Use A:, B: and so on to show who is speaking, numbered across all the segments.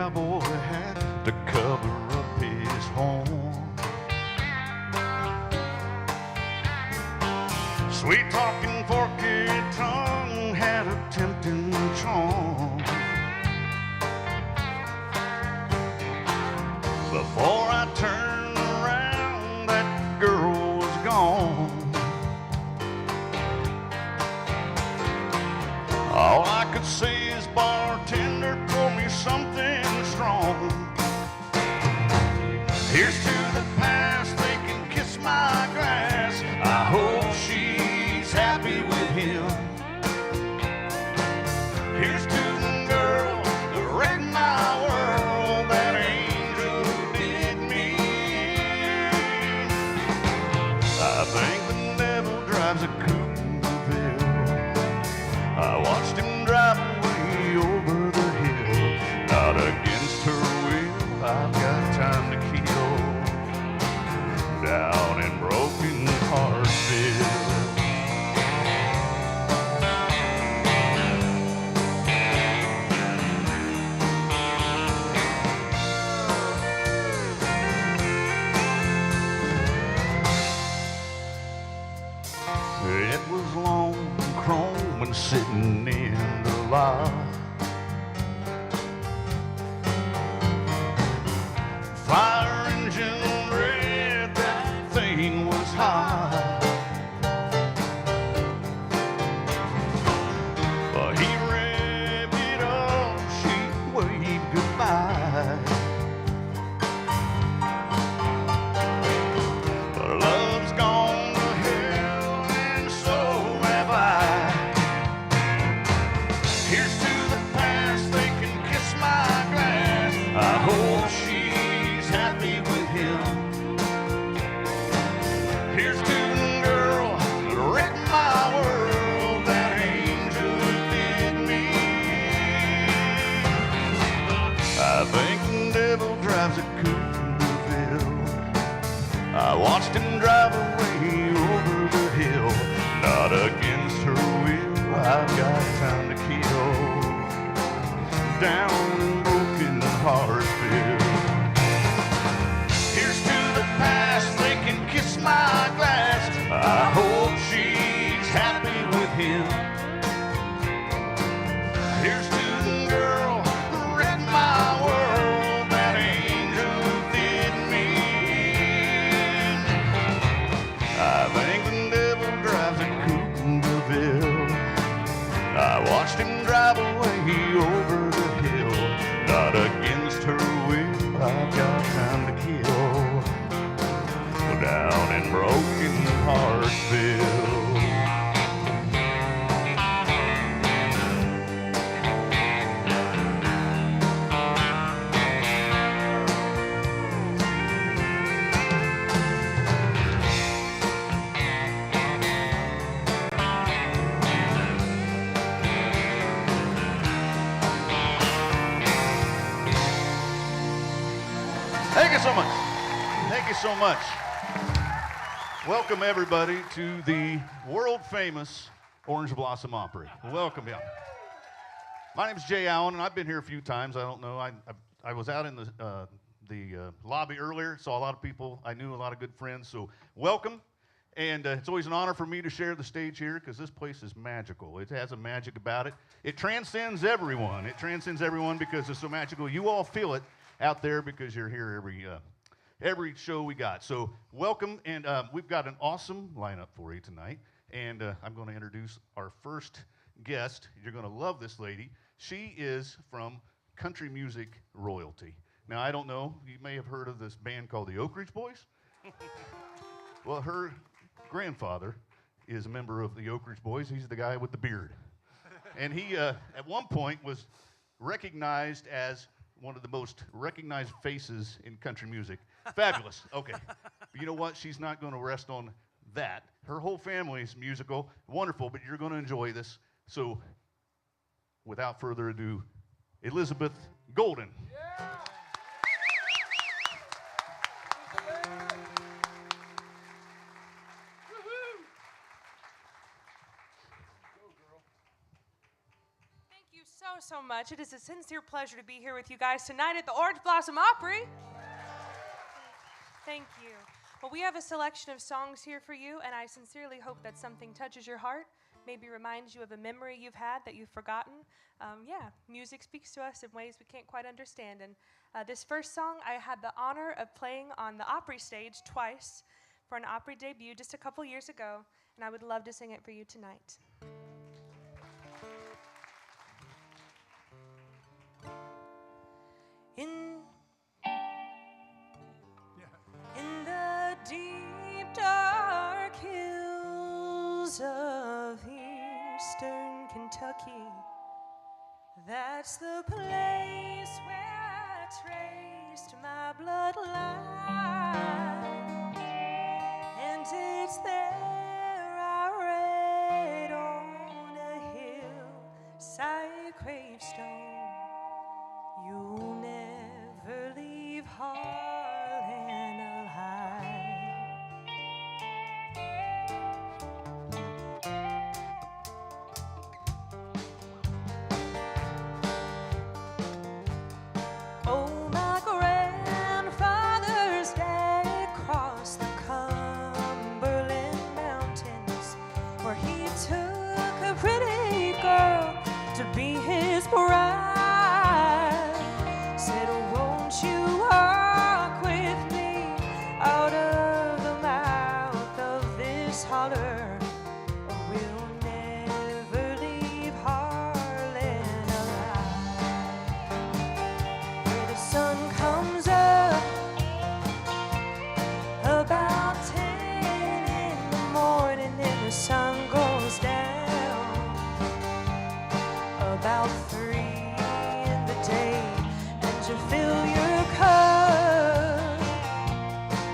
A: cowboy hat to cover up his horn. Sweet talking, forky tongue had a tempting charm. Before I turned around, that girl was gone. All I could see is bartender, pour me something strong. Here's to the past, they can kiss my glass. I hope she's happy with him. Here's to the girl that wrecked my world, that angel who did me. I think the devil drives a coupe in Ville. I watched him drive away over the hill. Not against her will, I've got time to kill. Down in broken Heartsville. It was long and chrome and sitting in the lot. Fire engine red, that thing was hot. But he revved it up, she waved goodbye. But love's gone to hell and so have I. Here's to the past, they can kiss my glass. I hope she's happy with him. Here's to the girl that wrecked my world, that angel who did me. I think the devil drives a coupe in Ville. I watched him drive away over the hill. Not against her will, I've got time to kill. Down in broken Heartsville. Here's to the past, they can kiss my glass. I hope she's happy with him. Here's to the girl who wrecked my world, that angel who did me. I think the devil drives a coupe in Ville. I watched him drive away over the hill. Not against her will, I've got time to kill. Down in broken Heartsville. Thank you so much. Thank you so much. Welcome, everybody, to the world-famous Orange Blossom Opry. Welcome, yeah. My name is Jay Allen, and I've been here a few times. I don't know. I was out in the lobby earlier, saw a lot of people. I knew a lot of good friends, so welcome. And it's always an honor for me to share the stage here because this place is magical. It has a magic about it. It transcends everyone. It transcends everyone because it's so magical. You all feel it out there because you're here every show we got. So welcome, and we've got an awesome lineup for you tonight. And I'm going to introduce our first guest. You're going to love this lady. She is from country music royalty. Now, I don't know, you may have heard of this band called the Opry Boys. Well, her grandfather is a member of the Opry Boys. He's the guy with the beard. And he, at one point, was recognized as one of the most recognized faces in country music. Fabulous. Okay. But you know what? She's not going to rest on that. Her whole family is musical. Wonderful, but you're going to enjoy this. So, without further ado, Elizabeth Golden. Yeah.
B: so much. It is a sincere pleasure to be here with you guys tonight at the Orange Blossom Opry. Thank you. Well, we have a selection of songs here for you, and I sincerely hope that something touches your heart, maybe reminds you of a memory you've had that you've forgotten. Music speaks to us in ways we can't quite understand. And this first song, I had the honor of playing on the Opry stage twice for an Opry debut just a couple years ago, and I would love to sing it for you tonight. In the deep dark hills of eastern Kentucky, that's the place where I traced my bloodline, and it's there I read on a hillside gravestone, you'll never leave Harlan alive. Oh, my grandfather's day crossed the Cumberland Mountains, where he took a pretty girl to be his bride. Said, won't you walk with me out of the mouth of this holler, or we'll never leave Harlan alive. Where the sun comes up about 10 in the morning, and the sun goes down about 3 in the day, and you fill your cup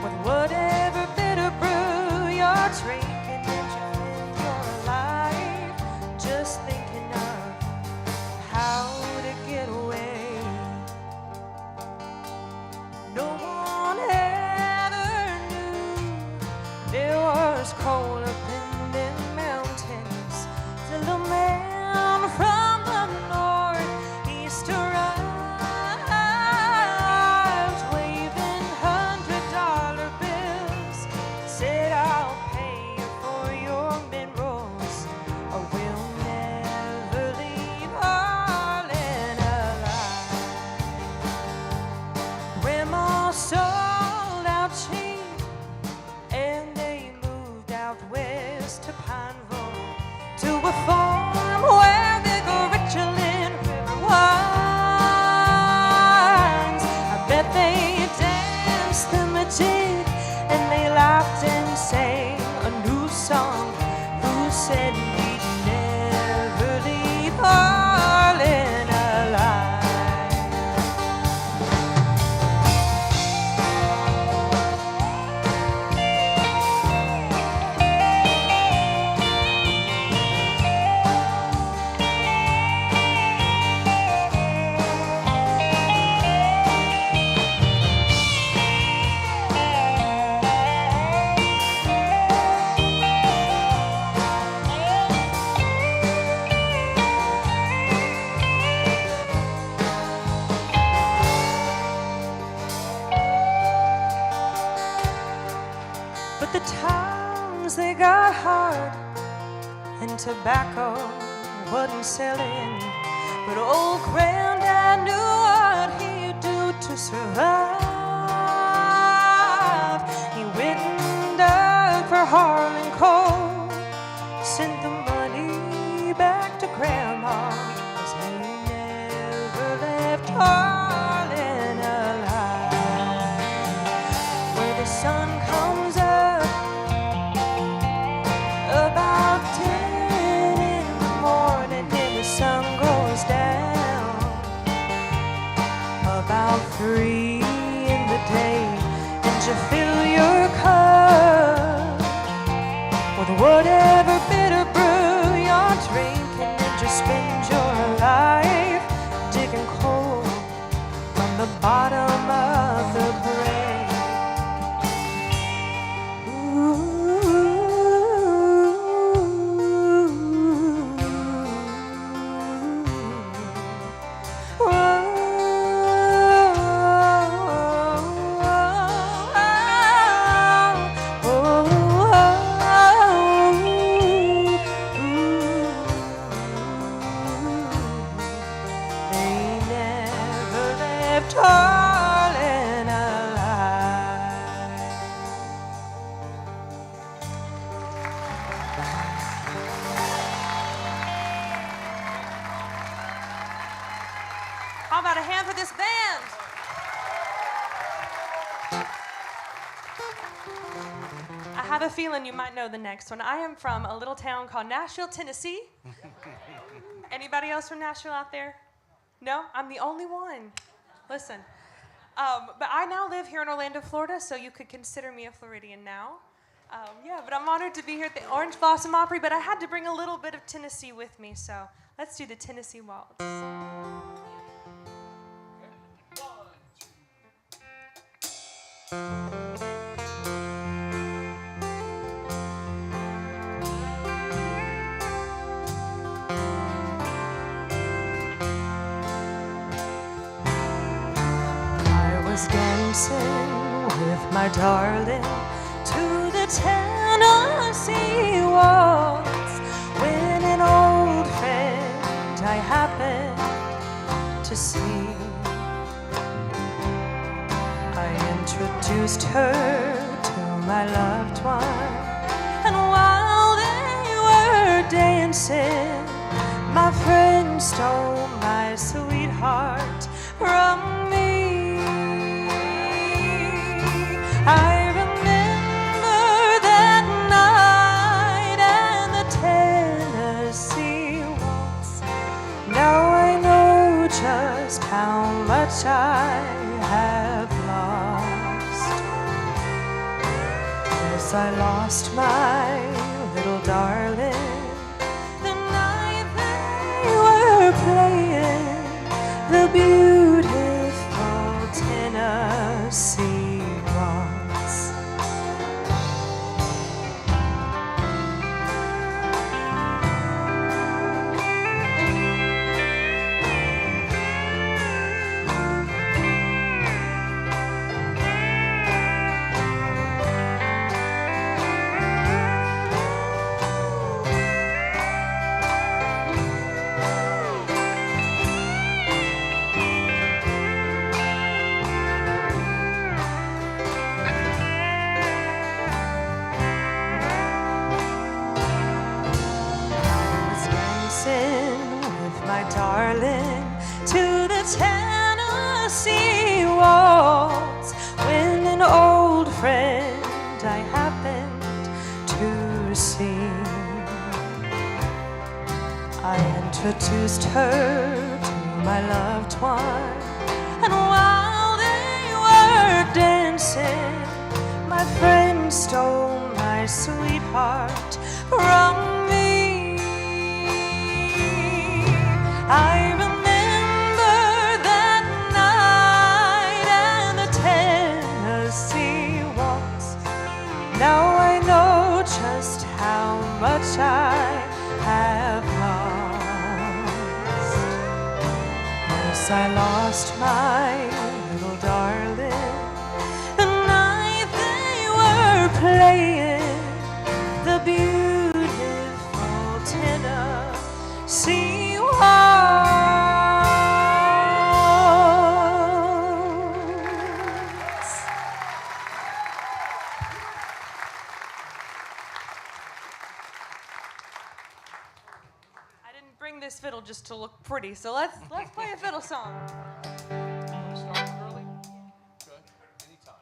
B: with whatever bitter brew you're drinking, and you feel you're alive, just thinking of how to get away. No one ever knew there was coal up in them mountains till a man from the northeast arrived, waving $100 bills, said, I'll pay you for your minerals, or we'll never leave Harlan alive. Grandma sold out cheap, and they moved out west to Pineville, to a farm where big Richland River winds. I bet they danced them a jig, and they laughed and sang a new song. Who said we'd never leave Harlan alive? But the times they got hard, and tobacco wasn't selling. But old Granddad knew what he'd do to survive. He went and dug for Harlan coal, sent the money back to Grandma, 'cause he never left Harlan alive. Where the sun comes up about 10 in the morning, and the sun goes down about 3 in the day, and you fill your cup with whatever bitter brew you're drinking, and you spend your life digging coal from the bottom of the grave. Ooh. for this band. I have a feeling you might know the next one. I am from a little town called Nashville, Tennessee. Anybody else from Nashville out there? No? I'm the only one. Listen. But I now live here in Orlando, Florida, so you could consider me a Floridian now. But I'm honored to be here at the Orange Blossom Opry, but I had to bring a little bit of Tennessee with me, so let's do the Tennessee Waltz. I was dancing with my darling to the Tennessee waltz when an old friend I happened to see. I introduced her to my loved one, and while they were dancing, my friend stole my sweetheart from me. I remember that night and the Tennessee waltz. Now I know just how much I have lost. Yes, I lost my little darling the night they were playing the beautiful Tennessee waltz. Darling, to the Tennessee waltz when an old friend I happened to see. I introduced her to my loved one, and while they were dancing, my friend stole my sweetheart from me. I remember that night and the Tennessee waltz. Now I know just how much I have lost. Yes, I lost my little darling the night they were playing the beautiful Tennessee waltz. I didn't bring this fiddle just to look pretty, so let's play a fiddle song.
C: Start early? Good. Anytime.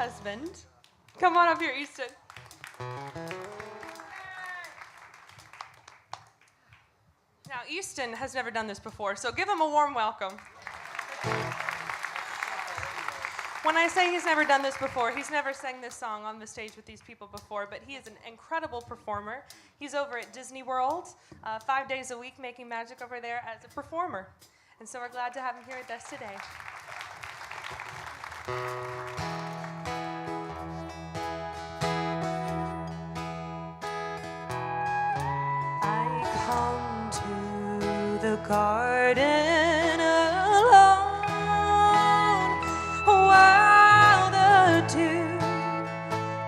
B: husband. Come on up here, Easton. Now, Easton has never done this before, so give him a warm welcome. When I say he's never done this before, he's never sang this song on the stage with these people before, but he is an incredible performer. He's over at Disney World 5 days a week making magic over there as a performer. And so we're glad to have him here with us today. I come to the garden alone while the dew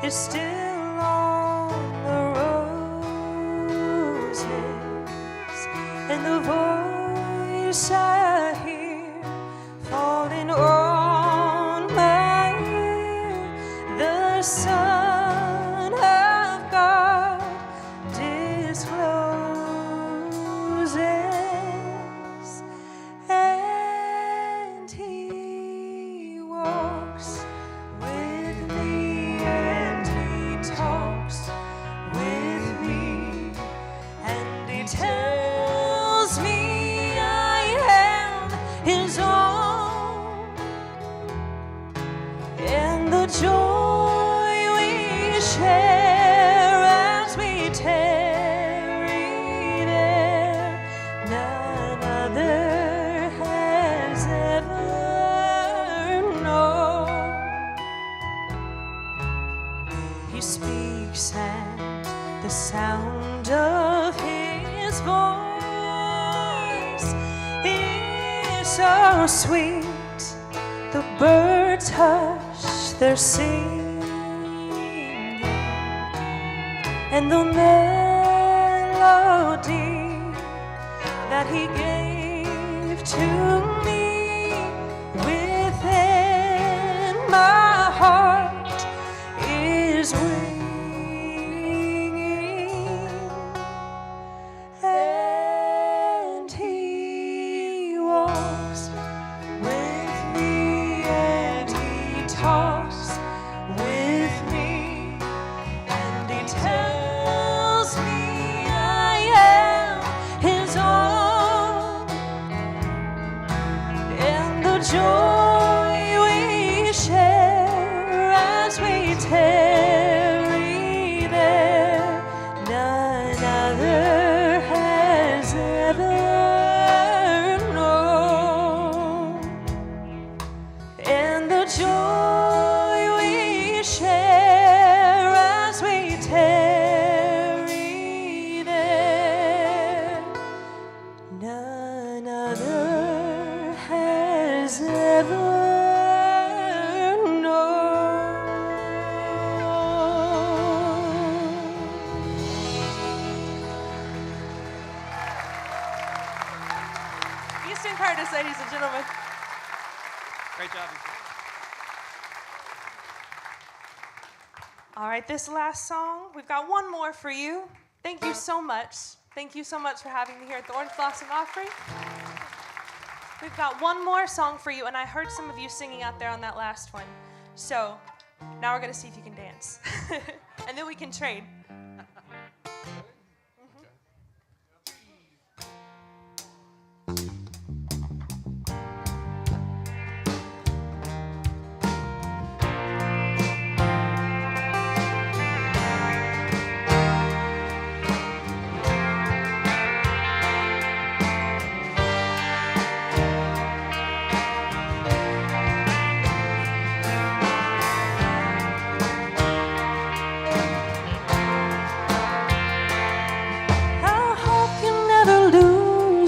B: is still on the roses, and the voice I hear falling on my ear, the Son of God discloses, and He walks with me, and He talks with me, and He tells me I am His own, and the joy we share as we tarry there, none other has ever known. He speaks, and the sound of His voice is so sweet, the birds hush their singing, and the melody that He gave to me within my heart is ringing, and He walks with me, and He talks with me, and He tells me I am His own, and the joy we share as we tarry there, none other has ever known, and the joy we share as we tarry there, none other has ever known. Easton Curtis, ladies and gentlemen.
C: Great job.
B: All right, this last song, we've got one more for you. Thank you so much. Thank you so much for having me here at the Orange Blossom Opry. We've got one more song for you, and I heard some of you singing out there on that last one. So now we're going to see if you can dance. And then we can trade.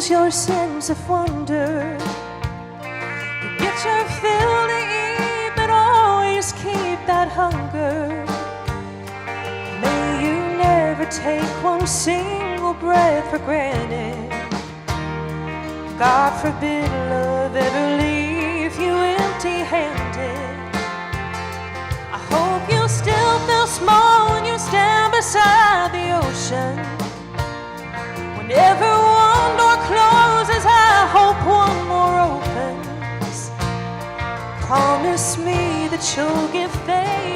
B: Your sense of wonder, you get your fill to eat, but always keep that hunger. May you never take one single breath for granted. God forbid love ever leave you empty-handed. I hope you still feel small when you stand beside the ocean. Whenever one door closes, I hope one more opens. Promise me that you'll give faith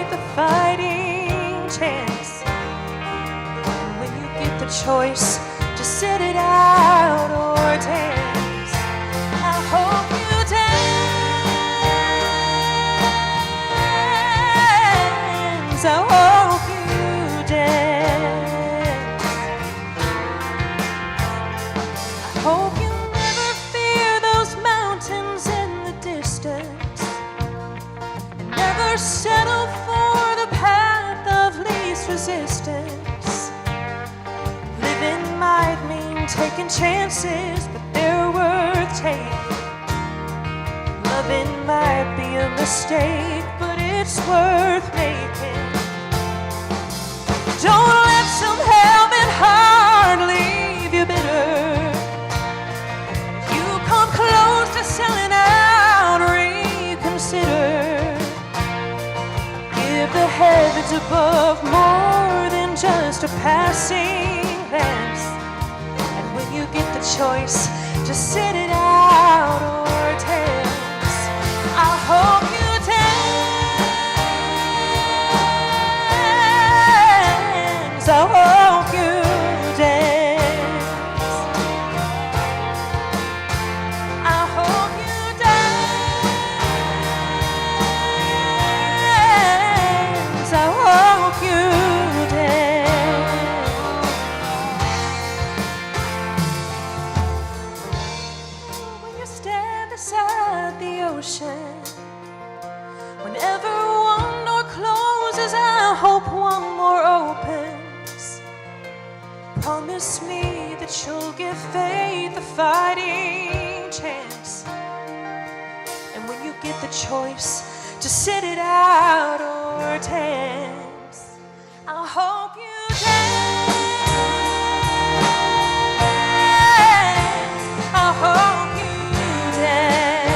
B: choice to sit it out or dance. I hope you dance. I hope you dance. I hope you never fear those mountains in the distance, and never settle for the path of least resistance. Living might mean taking chances, but they're worth taking. Loving might be a mistake, but it's worth making. Don't let some helping heart leave you bitter. If you come close to selling out, reconsider. Give the heavens above more than just a passing glance. And when you get the choice to sit it out or dance, I hope you dance. I hope you dance. I hope you dance. I hope you dance. When you stand beside the ocean, whenever one door closes, I hope one more opens. Promise me that you'll give faith a fighting chance. And when you get the choice to sit it out or dance, I hope you dance. I hope you dance.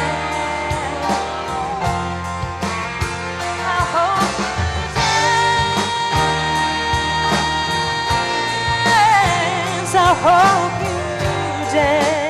B: I hope you dance. I hope you dance.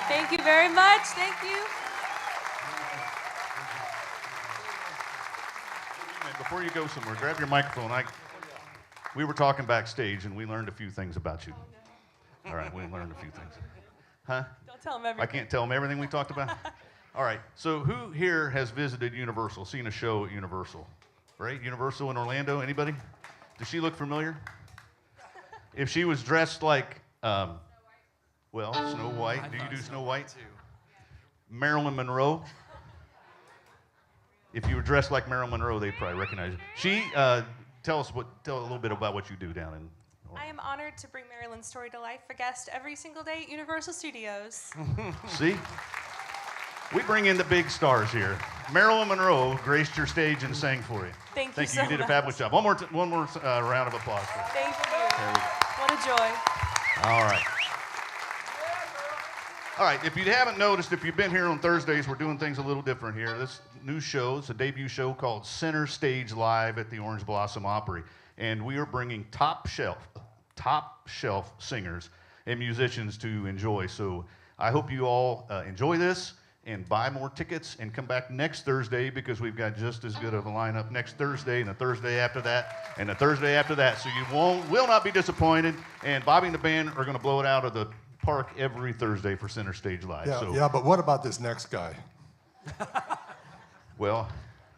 B: Thank you very much. Thank you.
A: Before you go somewhere, grab your microphone. We were talking backstage, and we learned a few things about you. All right, we learned a few things. Huh?
B: Don't tell them everything.
A: I can't tell them everything we talked about? All right, so who here has visited Universal, seen a show at Universal? Right, Universal in Orlando, anybody? Does she look familiar? If she was dressed like, Snow White, do you do Snow White? Marilyn Monroe? If you were dressed like Marilyn Monroe, they'd probably recognize you. She, tell a little bit about what you do down in Orlando.
B: I am honored to bring Marilyn's story to life for guests every single day at Universal Studios.
A: See? We bring in the big stars here. Marilyn Monroe graced your stage and sang for you.
B: Thank you so
A: You did a
B: much.
A: fabulous job. One more round of applause for you.
B: Thank you.
A: There we go.
B: What a joy.
A: All right. All right, if you haven't noticed, if you've been here on Thursdays, we're doing things a little different here. This new show is a debut show called Center Stage Live at the Orange Blossom Opry. And we are bringing top shelf singers and musicians to enjoy. So I hope you all enjoy this and buy more tickets and come back next Thursday, because we've got just as good of a lineup next Thursday and the Thursday after that and the Thursday after that. So you will not be disappointed. And Bobby and the band are going to blow it out of the park every Thursday for Center Stage Live.
D: Yeah, but what about this next guy?
A: Well,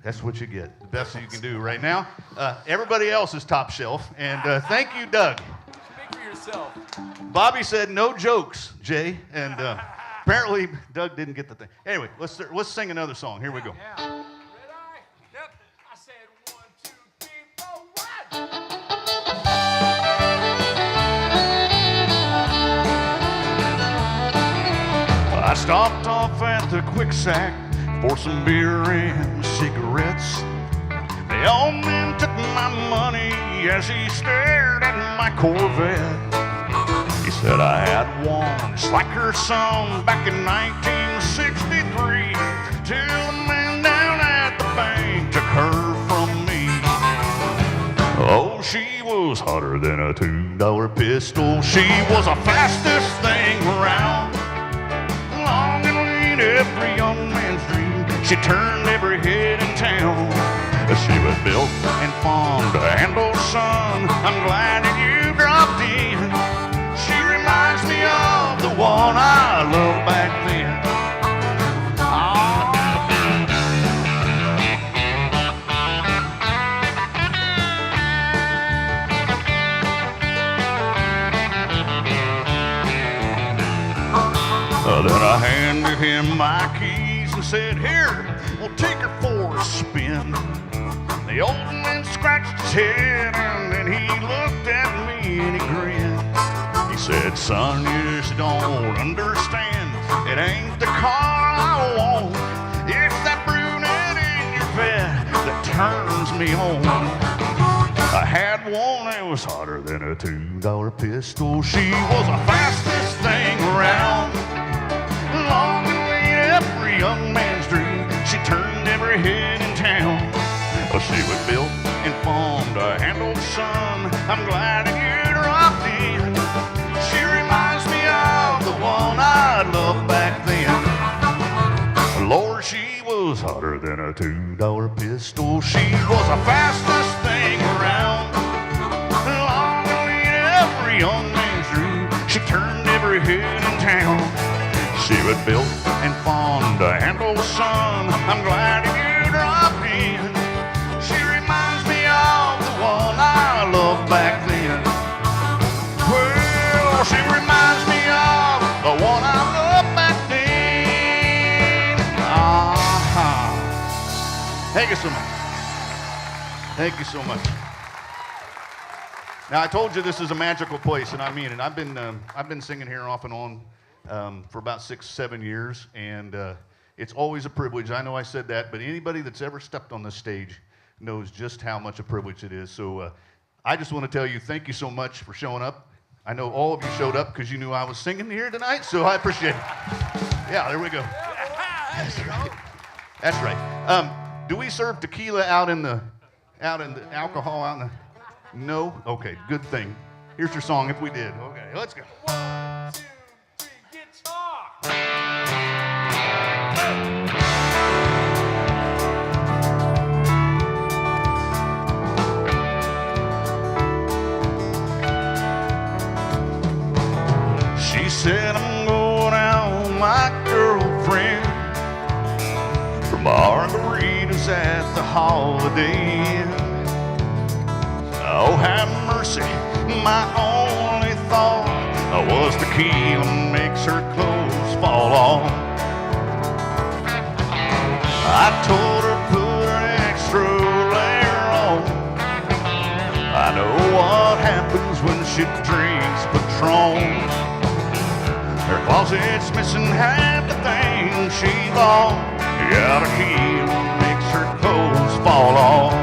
A: that's what you get. The best that you can do right now. Everybody else is top shelf. And thank you, Doug.
C: Speak for yourself.
A: Bobby said no jokes, Jay. And apparently Doug didn't get the thing. Anyway, let's sing another song. Here we go.
C: Yeah. Red eye. Yep. I said 1, 2, 3, 4, 1.
A: I stopped off at the Quick Sack for some beer and cigarettes. The old man took my money as he stared at my Corvette. He said I had one just like her son back in 1963. till the man down at the bank took her from me. Oh, she was hotter than a $2 pistol. She was the fastest thing around. Long and lean, every young man's dream. She turned every head in town. She was built and formed to handle, son. I'm glad that you dropped in. She reminds me of the one I loved back then. Then I handed him my keys and said, here, we'll take her for a spin. The old man scratched his head and then he looked at me and he grinned. He said, son, you just don't understand. It ain't the car I want. It's that brunette in your bed that turns me on. I had one that was hotter than a $2 pistol. She was the fastest thing around. Long and lean, every young man's dream. She turned every head in town. She was built and formed to handle, son. I'm glad that you dropped in. She reminds me of the one I loved back then. Lord, she was hotter than a $2 pistol. She was the fastest thing around. Long and lean, every young man's dream. She turned every head in town. She was built and formed to handle, son. I'm glad that you dropped in. She reminds me of the one I loved back then. Well, she reminds me of the one I loved back then. Thank you so much. Thank you so much. Now, I told you this is a magical place, and I mean it. I've been singing here off and on for about 6-7 years, and it's always a privilege. I know I said that, but anybody that's ever stepped on this stage knows just how much a privilege it is. So I just want to tell you thank you so much for showing up. I know all of you showed up because you knew I was singing here tonight, so I appreciate it. Yeah, there we go. That's right. That's right. Do we serve tequila out in the alcohol out in the? No? Okay, good thing. Here's your song if we did. Okay, let's go.
C: 1, 2, 3, guitar.
A: She said, I'm going out with my girlfriend for margaritas at the Holiday Inn. Oh, have mercy, my only thought was tequila makes her clothes fall off. I told her put an extra layer on. I know what happens when she drinks Patron. Her closet's missing half the things she bought. Yeah, tequila makes her clothes fall off.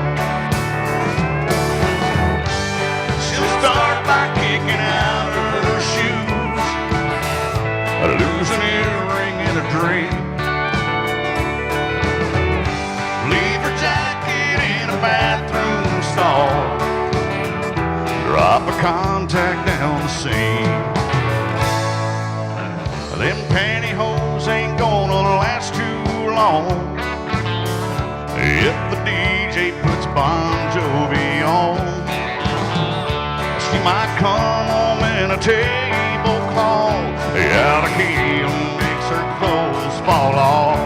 A: She'll start by kicking out her shoes, lose an earring and a drink, leave her jacket in a bathroom stall, drop a contact down the sink. Them pantyhose ain't gonna last too long if the DJ puts Bon Jovi on. She might come home in a tablecloth. Yeah, tequila makes her clothes fall off.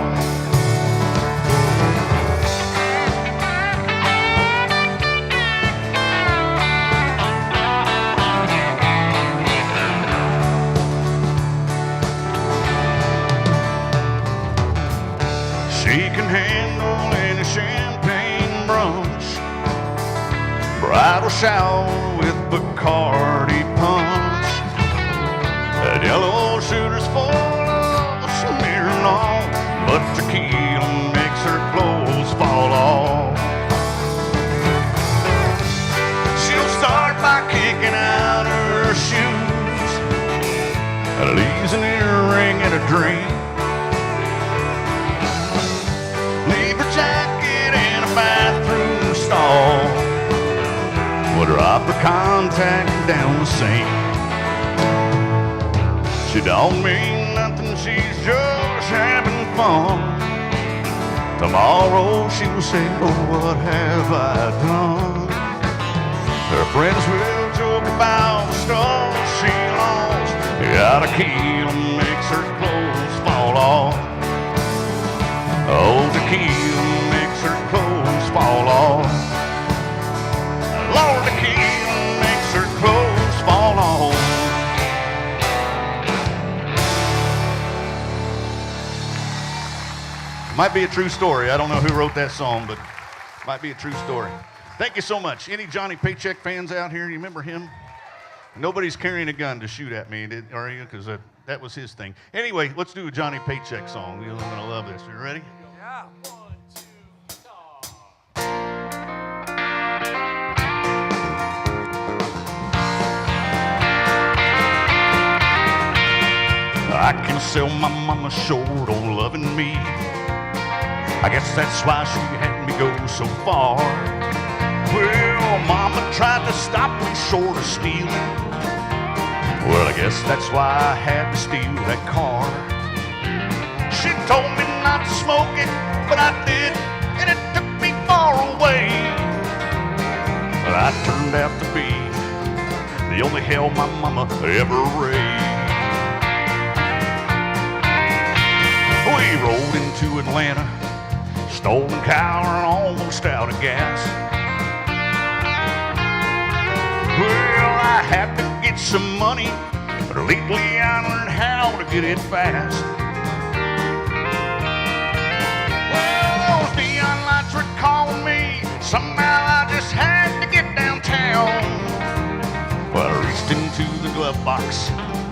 A: She can handle any champagne brunch, bridal shower with Bacardi punch, and yellow shooters full of Smirnoff, but tequila makes her clothes fall off. She'll start by kicking out her shoes, leaves an earring and a drink, Stop her contact down the sink. She don't mean nothing, she's just having fun. Tomorrow she will say, oh, what have I done? Her friends will joke about the stuff she lost. Got a tequila makes her clothes fall off. Oh, tequila makes her clothes fall off. Lord, tequila makes her clothes fall off. Might be a true story. I don't know who wrote that song, but might be a true story. Thank you so much. Any Johnny Paycheck fans out here? You remember him? Nobody's carrying a gun to shoot at me, are you? Because that was his thing. Anyway, let's do a Johnny Paycheck song. You're going to love this. You ready?
C: Yeah. 1, 2, talk.
A: I can sell my mama short on loving me. I guess that's why she had me go so far. Well, mama tried to stop me short of stealing. Well, I guess that's why I had to steal that car. She told me not to smoke it, but I did, and it took me far away. But I turned out to be the only hell my mama ever raised. We rolled into Atlanta, stolen cow and almost out of gas. Well, I had to get some money, but lately I learned how to get it fast. Well, those neon lights were calling me. Somehow I just had to get downtown. Well, I reached into the glove box,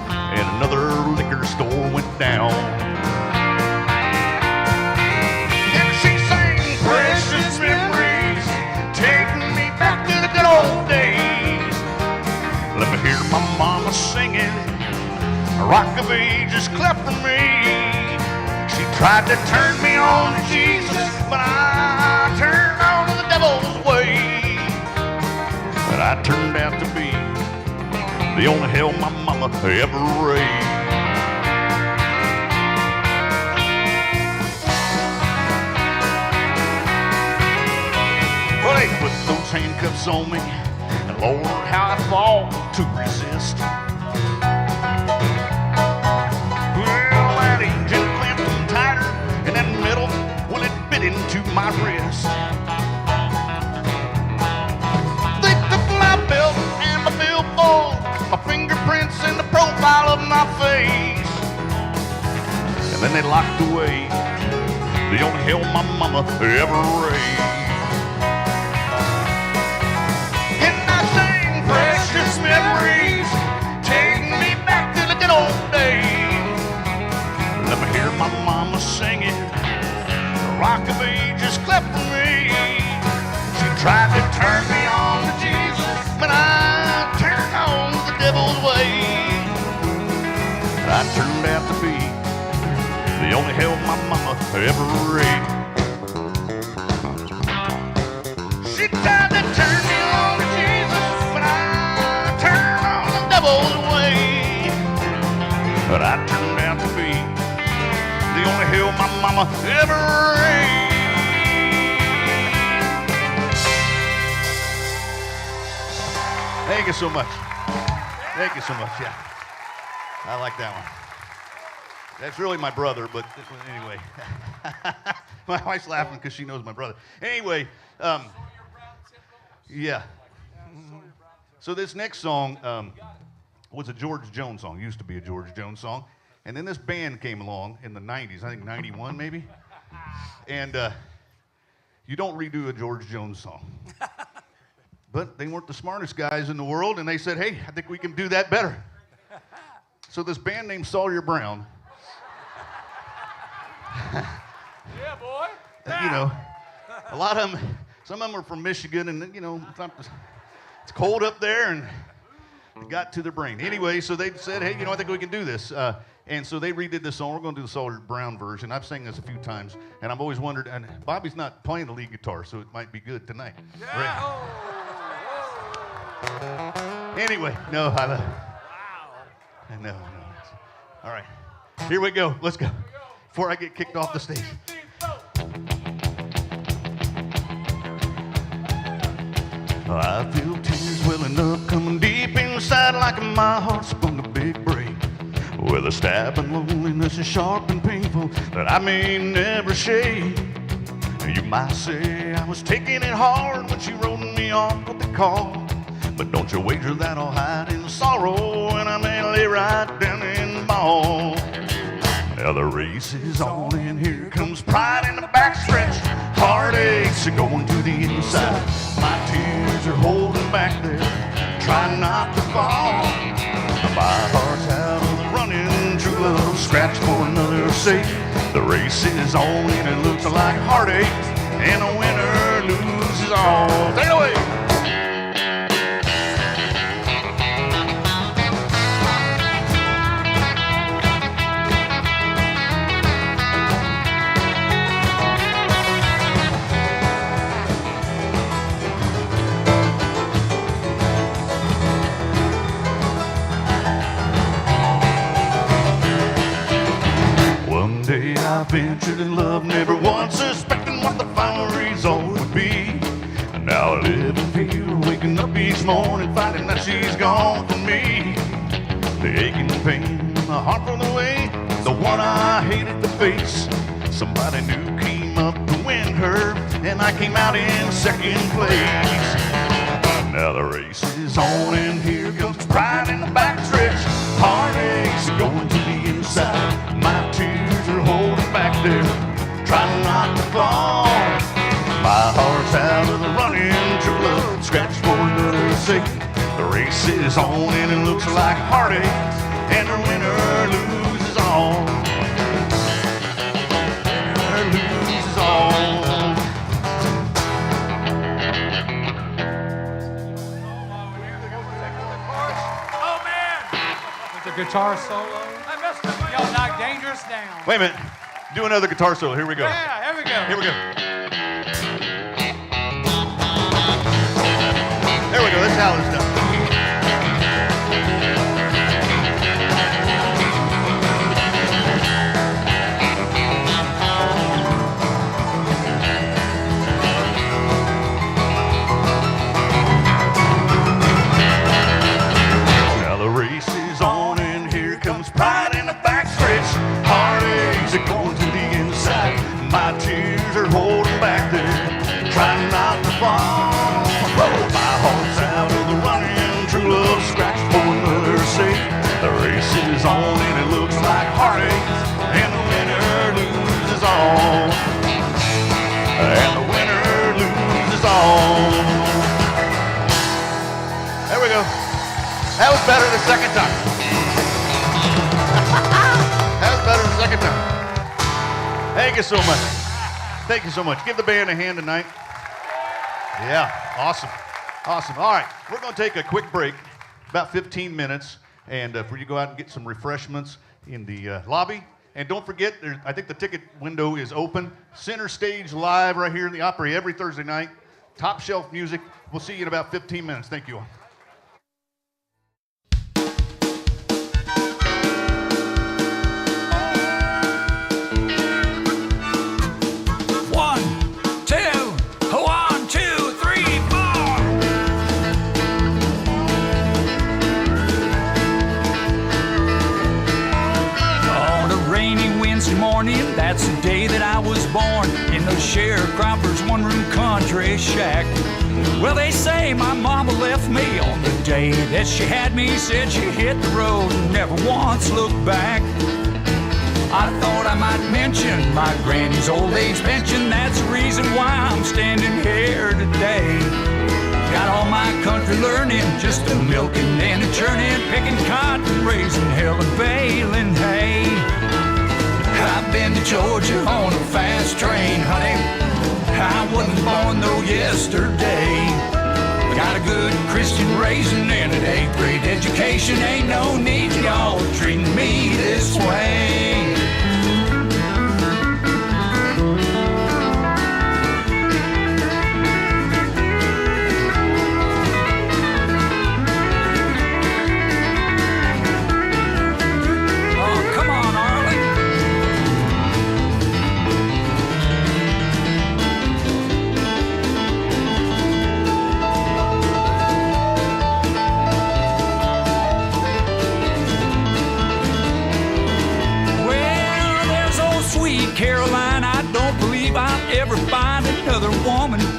A: and another liquor store went down. Precious memories, taking me back to the good old days. Let me hear my mama singing, Rock of Ages cleft for me. She tried to turn me on to Jesus, but I turned on to the devil's way. But I turned out to be the only hell my mama ever raised. Well, they put those handcuffs on me, and Lord, how I fought to resist. Well, that engine clamped them tighter, and that metal, well, it bit into my wrist. They took my belt and my billfold, my fingerprints and the profile of my face. And then they locked away the only hell my mama ever raised. Precious memories, taking me back to the good old days. Let me hear my mama singing, the Rock of Ages cleft for me. She tried to turn me on to Jesus, but I turned on the devil's way. And I turned out to be the only hell my mama ever raised. She tried to turn me on to Jesus, away. But I turned out to be the only hell my mama ever raised. Thank you so much. Thank you so much. Yeah, I like that one. That's really my brother, but anyway. My wife's laughing because she knows my brother. Anyway, yeah. So this next song was a George Jones song. Used to be a George Jones song. And then this band came along in the 90s, I think 91 maybe. And you don't redo a George Jones song. But they weren't the smartest guys in the world, and they said, hey, I think we can do that better. So this band named Sawyer Brown.
C: Yeah, boy.
A: You know, a lot of them, some of them are from Michigan, and you know, it's cold up there, and it got to their brain. Anyway, so they said, hey, you know, I think we can do this. And so they redid this song. We're going to do the Sawyer Brown version. I've sang this a few times, and I've always wondered, and Bobby's not playing the lead guitar, so it might be good tonight.
C: Yeah.
A: Right.
C: Oh.
A: Anyway, no, I love. No. All right, here we go. Let's go. Before I get kicked off the stage. I feel tears welling up, coming deep inside like my heart's gonna big break. With a stabbing loneliness is sharp and painful that I may never shake. You might say I was taking it hard when she wrote me off with the call. But don't you wager that I'll hide in sorrow and I may lay right down and bawl. Now the race is on and here comes pride in the backstretch. Heartaches are going to the inside. My tears are holding back there, trying not to fall. My heart's out of the running, true love scratch for another sake. The race is on and it looks like heartache, and the winner loses all. Take it away. I ventured in love, never once suspecting what the final result would be. And now I live in fear, waking up each morning, finding that she's gone from me. The aching pain, the heart for the way, the one I hated to face. Somebody new came up to win her, and I came out in second place. Now the race is on, and here comes pride in the backstretch. Heartaches are going to the inside. My tears are holding back there, trying not to fall. My heart's out of the running, true love scratch for another sake. The race is on and it looks like heartache, and the winner loses all. Winner loses all.
C: Oh man!
E: With the guitar solo.
C: I messed up my
E: Y'all knocked Dangerous down.
A: Wait a minute. Do another guitar solo. Here we go.
E: Yeah, here we go.
A: Here we go. There we go. That's how it's done. Now the race is on and here comes pride in the backstretch. Heartaches are going to the inside. My tears are holding back there, trying not to fall. Oh, my heart's out of the running, true love scratch for another sake. The race is on and it looks like heartache, and the winner loses all. And the winner loses all. There we go. That was better the second time. That was better the second time. Thank you so much. Thank you so much. Give the band a hand tonight. Yeah, awesome. Awesome. All right, we're going to take a quick break, about 15 minutes, and for you to go out and get some refreshments in the lobby. And don't forget, I think the ticket window is open. Center Stage Live right here in the Opry every Thursday night. Top shelf music. We'll see you in about 15 minutes. Thank you all.
F: That's the day that I was born in the sharecropper's one-room country shack. Well, they say my mama left me on the day that she had me. Said she hit the road and never once looked back. I thought I might mention my granny's old age pension. That's the reason why I'm standing here today. Got all my country learning, just a milking and a churning, picking cotton, raising hell and baling hay. I've been to Georgia on a fast train, honey. I wasn't born though yesterday. Got a good Christian raising and an 8th grade education. Ain't no need y'all treating me this way.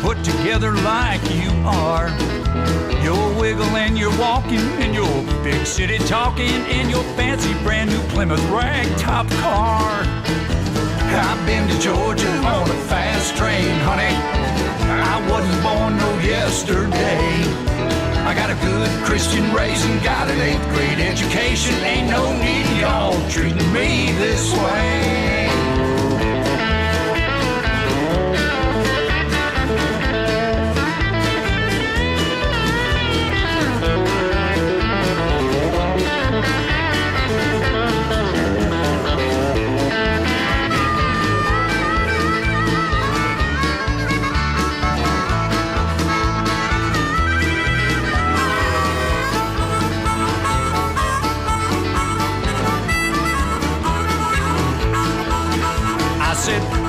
F: put together like you are. You're wiggling, you're walking, and you're big city talking in your fancy brand new Plymouth ragtop car. I've been to Georgia on a fast train, honey. I wasn't born no yesterday. I got a good Christian raising, got an 8th grade education. Ain't no need y'all treating me this way.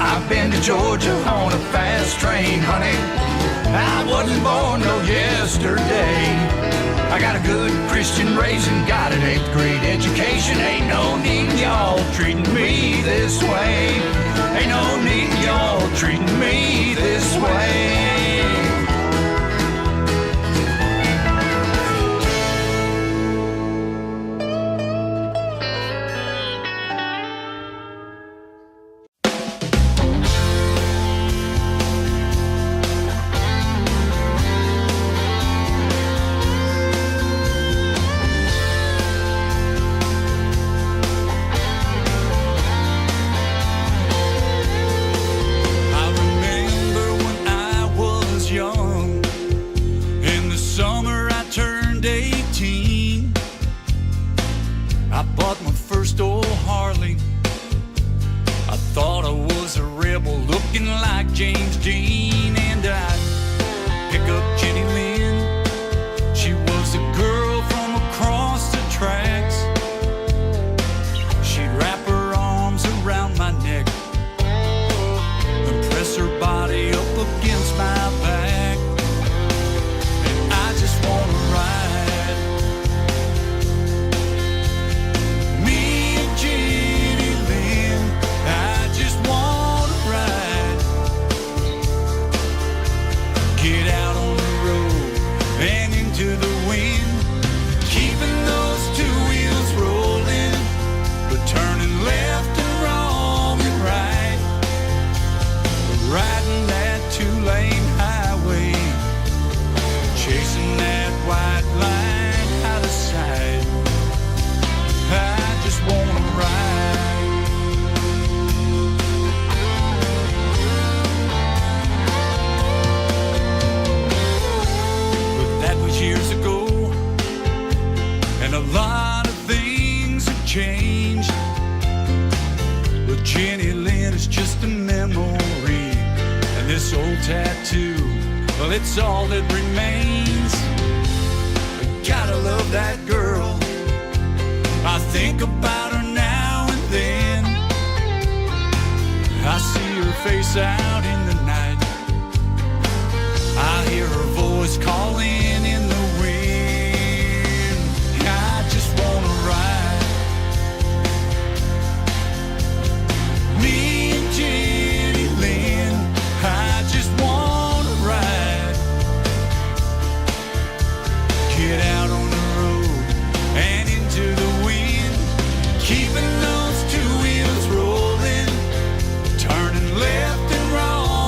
F: I've been to Georgia on a fast train, honey. I wasn't born no yesterday. I got a good Christian raising, got an 8th grade education. Ain't no need y'all treating me this way. Ain't no need y'all treating me this way. It's all that remains. Gotta love that girl. I think about her now and then. I see her face out in the night. I hear her voice calling in the wind. I just wanna ride. Me and Jenny Lynn, I just wanna ride. Get out on the road and into the wind, keeping those two wheels rolling, turning left and wrong.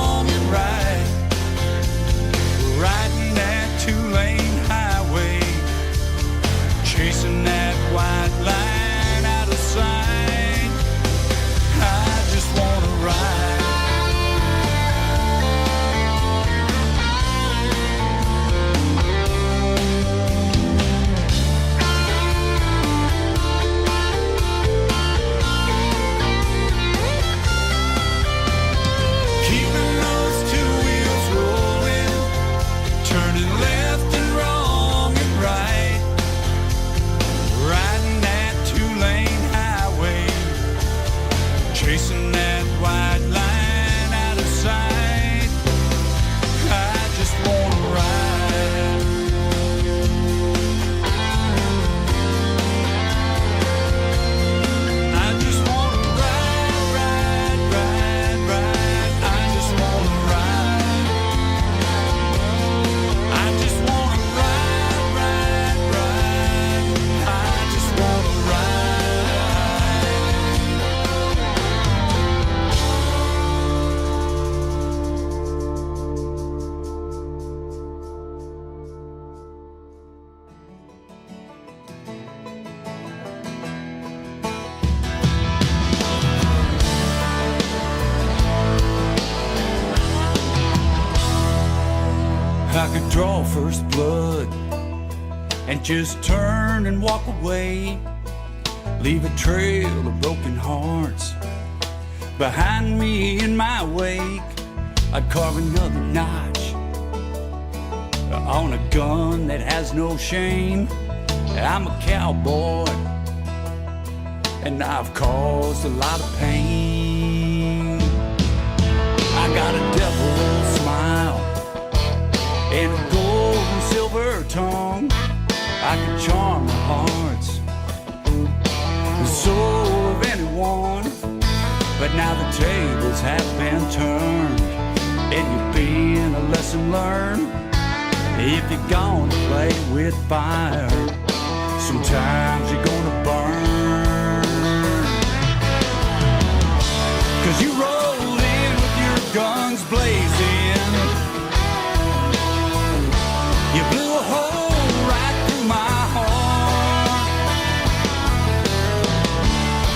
F: I could draw first blood and just turn and walk away, leave a trail of broken hearts behind me in my wake. I'd carve another notch on a gun that has no shame. I'm a cowboy and I've caused a lot of pain. I got a devil's smile and a gold and silver tongue. I can charm the hearts, the soul of anyone. But now the tables have been turned, and you've been a lesson learned. If you're gonna play with fire, sometimes you're gonna burn. 'Cause you rolled in with your guns blazing, you blew a hole right through my heart.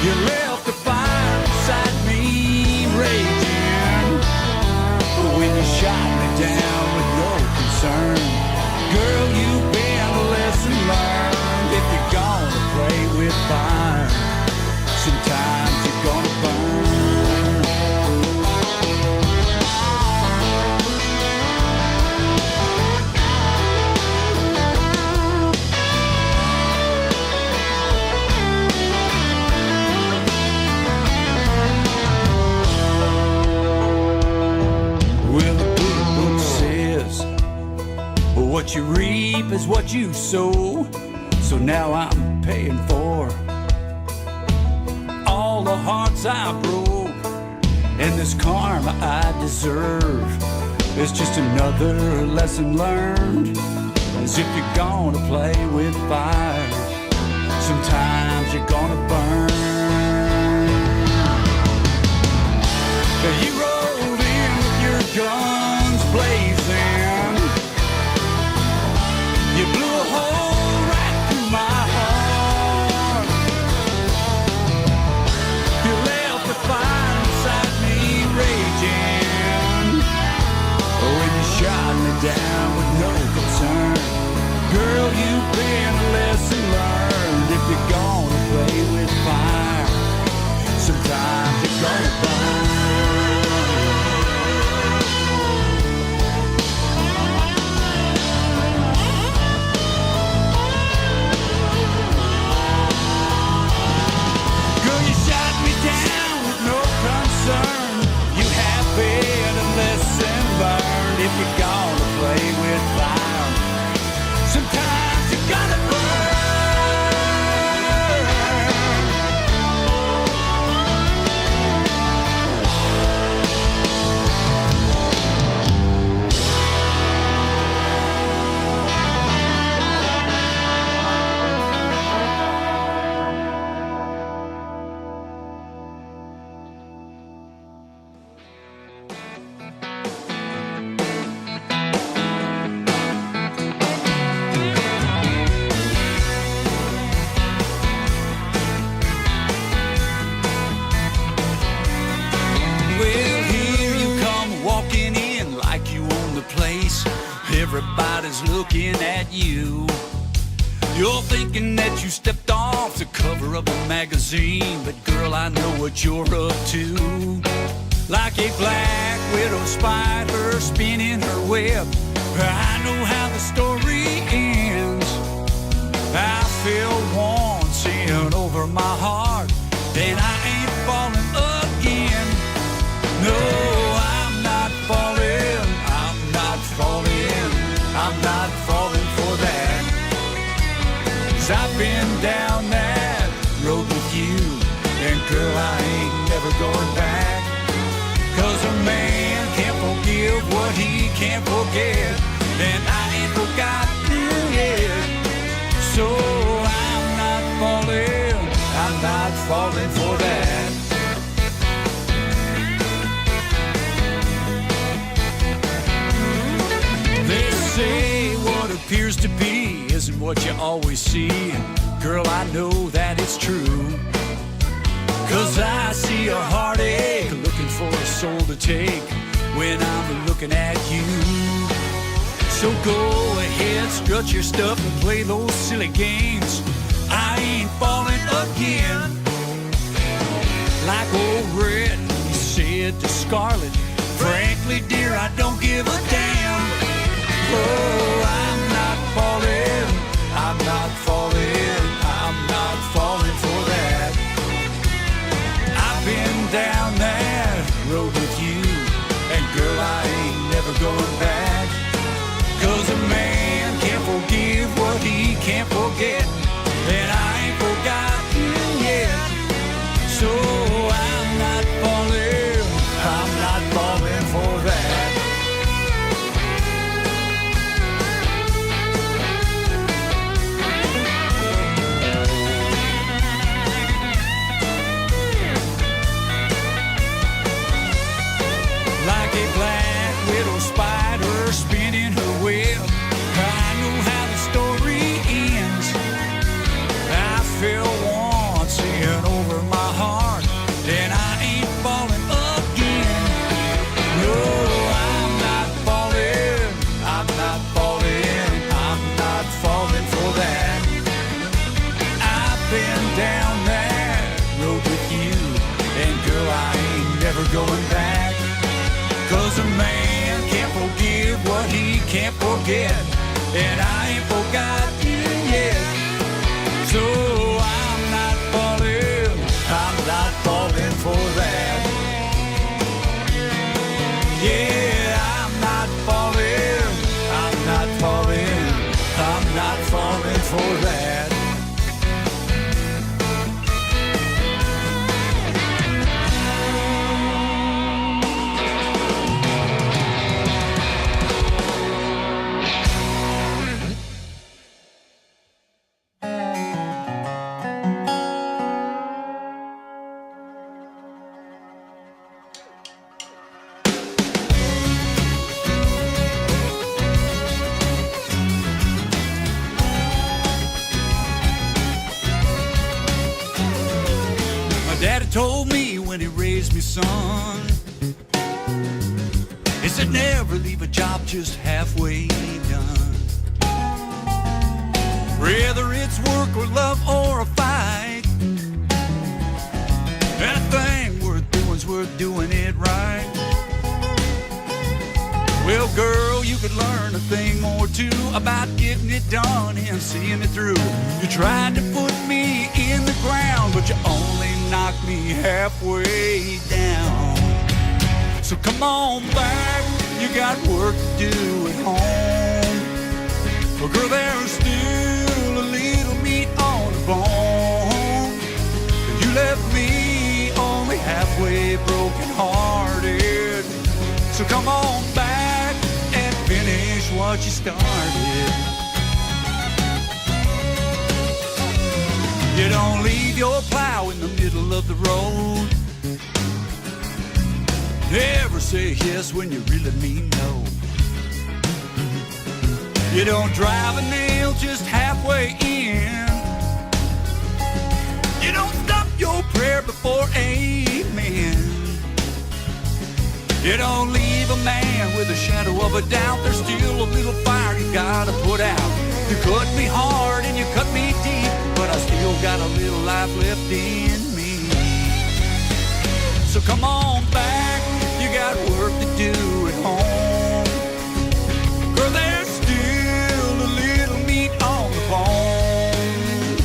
F: You left the fire inside me raging, but when you shot me down with no concern, girl, you've been a lesson learned. If you're gonna play with fire, sometimes you're gonna burn. What you reap is what you sow. So now I'm paying for all the hearts I broke, and this karma I deserve is just another lesson learned. As if you're gonna play with fire, sometimes you're gonna burn. You rolled in with your guns blazing, you blew a hole right through my heart. You left the fire inside me raging, when you shot me down with no concern. Girl, you've been a lesson learned. If you're gonna play with fire, sometimes you're gonna burn. You have been a lesson learned. If you're gonna play with fire, sometimes you're gonna burn. Everybody's looking at you. You're thinking that you stepped off the cover of a magazine, but girl, I know what you're up to. Like a black widow spider spinning her web, I know how the story ends. I feel once in over my heart, then I ain't falling again. No, I'm not falling, I'm not falling, I'm not falling for that. 'Cause I've been down that road with you, and girl, I ain't never going back. 'Cause a man can't forgive what he can't forget, and I ain't forgotten yet. So I'm not falling for that. They say what appears to be isn't what you always see, and girl, I know that it's true. 'Cause I see a heartache looking for a soul to take when I'm looking at you. So go ahead, strut your stuff and play those silly games. I ain't falling again. Like old Red, he said to Scarlet, frankly, dear, I don't give a damn. Oh, I'm not falling, I'm not falling, I'm not falling for that. I've been down that road with you, and girl, I ain't never going back. 'Cause a man can't forgive what he can't forget, and I ain't forgotten yet. So I'm not falling for that. Like a black widow spider spinning her web, I know how the story ends. I fell once in over my heart, and I ain't falling again. No, I'm not falling, I'm not falling, I'm not falling for that. I've been down that road with you, and girl, I ain't never going back. 'Cause a man can't forgive what he can't forget, and I ain't forgotten yet. So I'm not falling for that. Yeah, I'm not falling for that. Daddy told me when he raised me, son, he said never leave a job just halfway done. Whether it's work or love or a fight, anything worth doing's worth doing it right. Well, girl, you could learn a thing or two about getting it done and seeing it through. You tried to put me in the ground, but you only knocked me halfway down. So come on back, you got work to do at home. Well, girl, there's still a little meat on the bone. You left me only halfway broken hearted. So come on back and finish what you started. You don't leave your plow in the middle of the road. Never say yes when you really mean no. You don't drive a nail just halfway in. You don't stop your prayer before amen. You don't leave a man with a shadow of a doubt. There's still a little fire you gotta put out. You cut me hard and you cut me deep, but I still got a little life left in me. So come on back, you got work to do at home. Girl, there's still a little meat on the bone.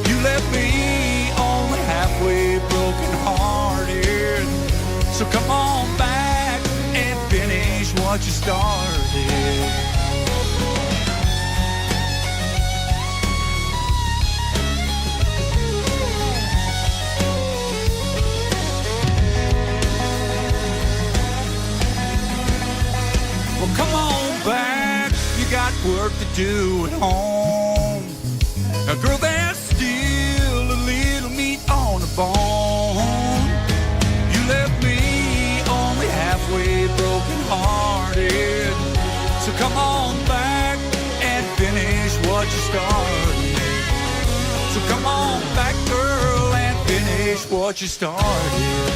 F: You left me only halfway broken hearted. So come on back and finish what you started. Well, come on back, you got work to do at home. Now, girl, there's still a little meat on the bone. You left me only halfway broken hearted. So come on back and finish what you started. So come on back, girl, and finish what you started.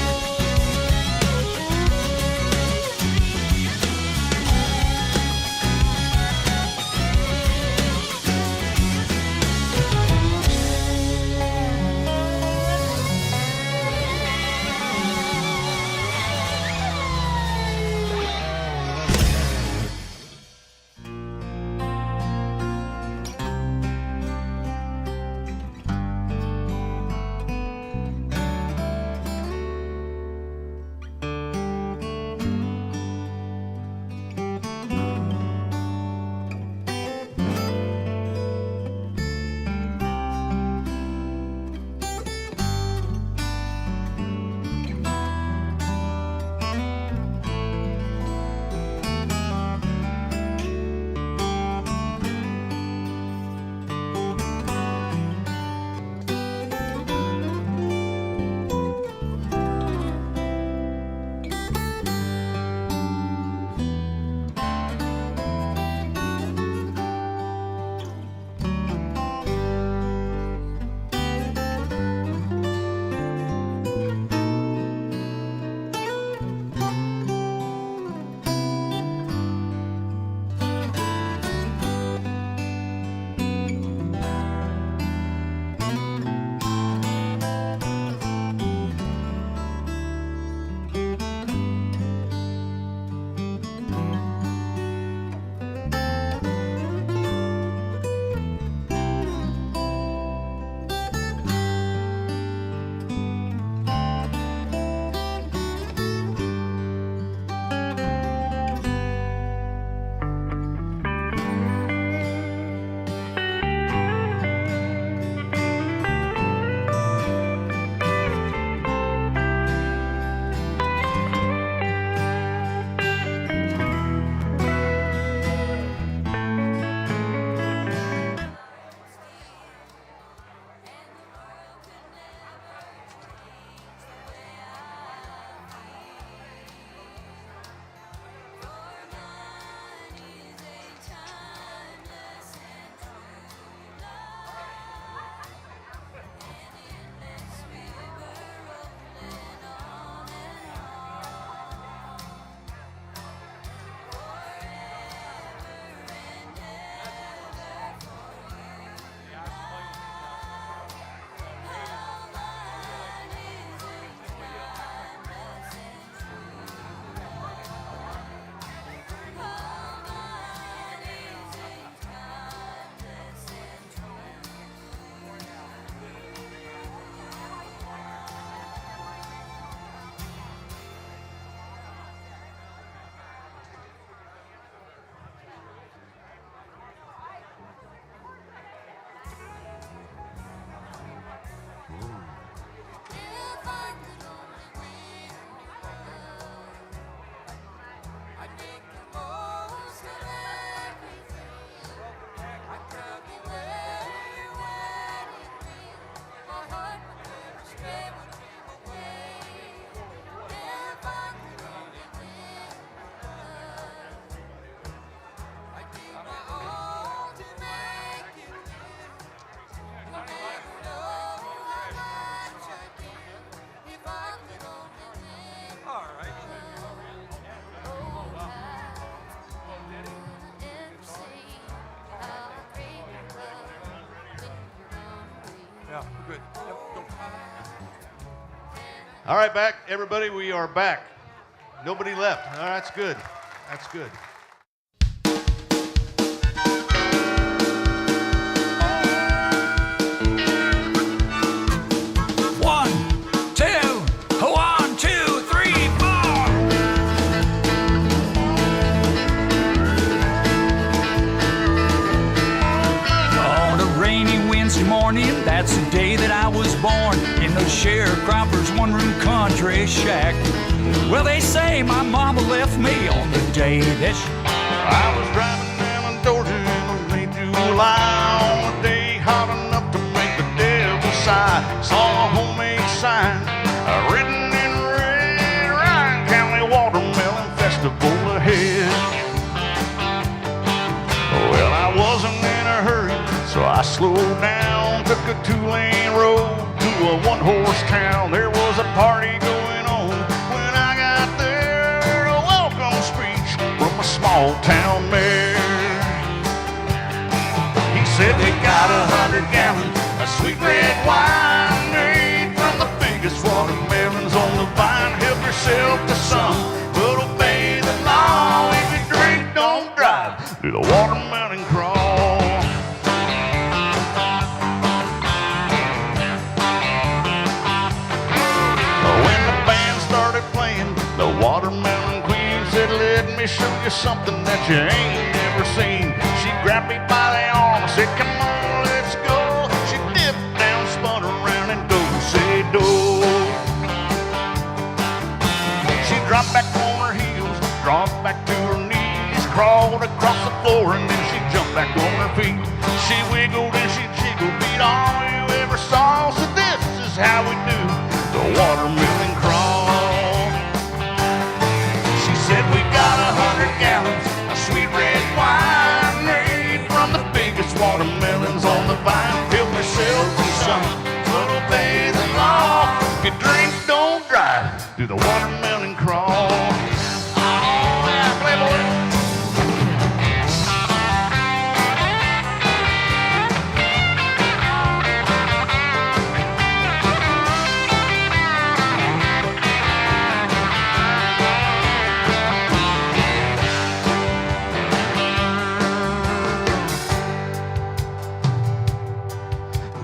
A: All right, back, everybody. We are back. Nobody left. All right, that's good. That's good.
F: One, two, three, four. On a rainy Wednesday morning, that's the day that I was born, in the sharecropper's one-room country shack. Well, they say my mama left me on the day that
A: I was driving down in Georgia in the late July on a day hot enough to make the devil sigh. Saw a homemade sign written in red, Ryan County Watermelon Festival ahead. Well, I wasn't in a hurry, so I slowed down, took a two-lane road to a one-horse town. There was a party going on when I got there, a welcome speech from a small-town mayor. He said they got 100 gallons of sweet red wine made from the biggest watermelons on the vine. Help yourself to some, but obey the law. If you drink, don't drive. Do the watermelon crawl. When the band started playing, the Watermelon Queen said, let me show you something that you ain't ever seen. She grabbed me by the arm, said, come on, let's go. She dipped down, spun around, and do, say do. She dropped back on her heels, dropped back to her knees, crawled across the floor, and then she jumped back on her feet. She wiggled and she jiggled, beat all you ever saw. So this is how we do the watermelon crawl. She said we got 100 gallons of sweet red wine made from the biggest watermelons on the vine. Help yourself to some, but obey the law. If you drink, don't drive. Do the watermelon crawl. Oh, yeah, playboy.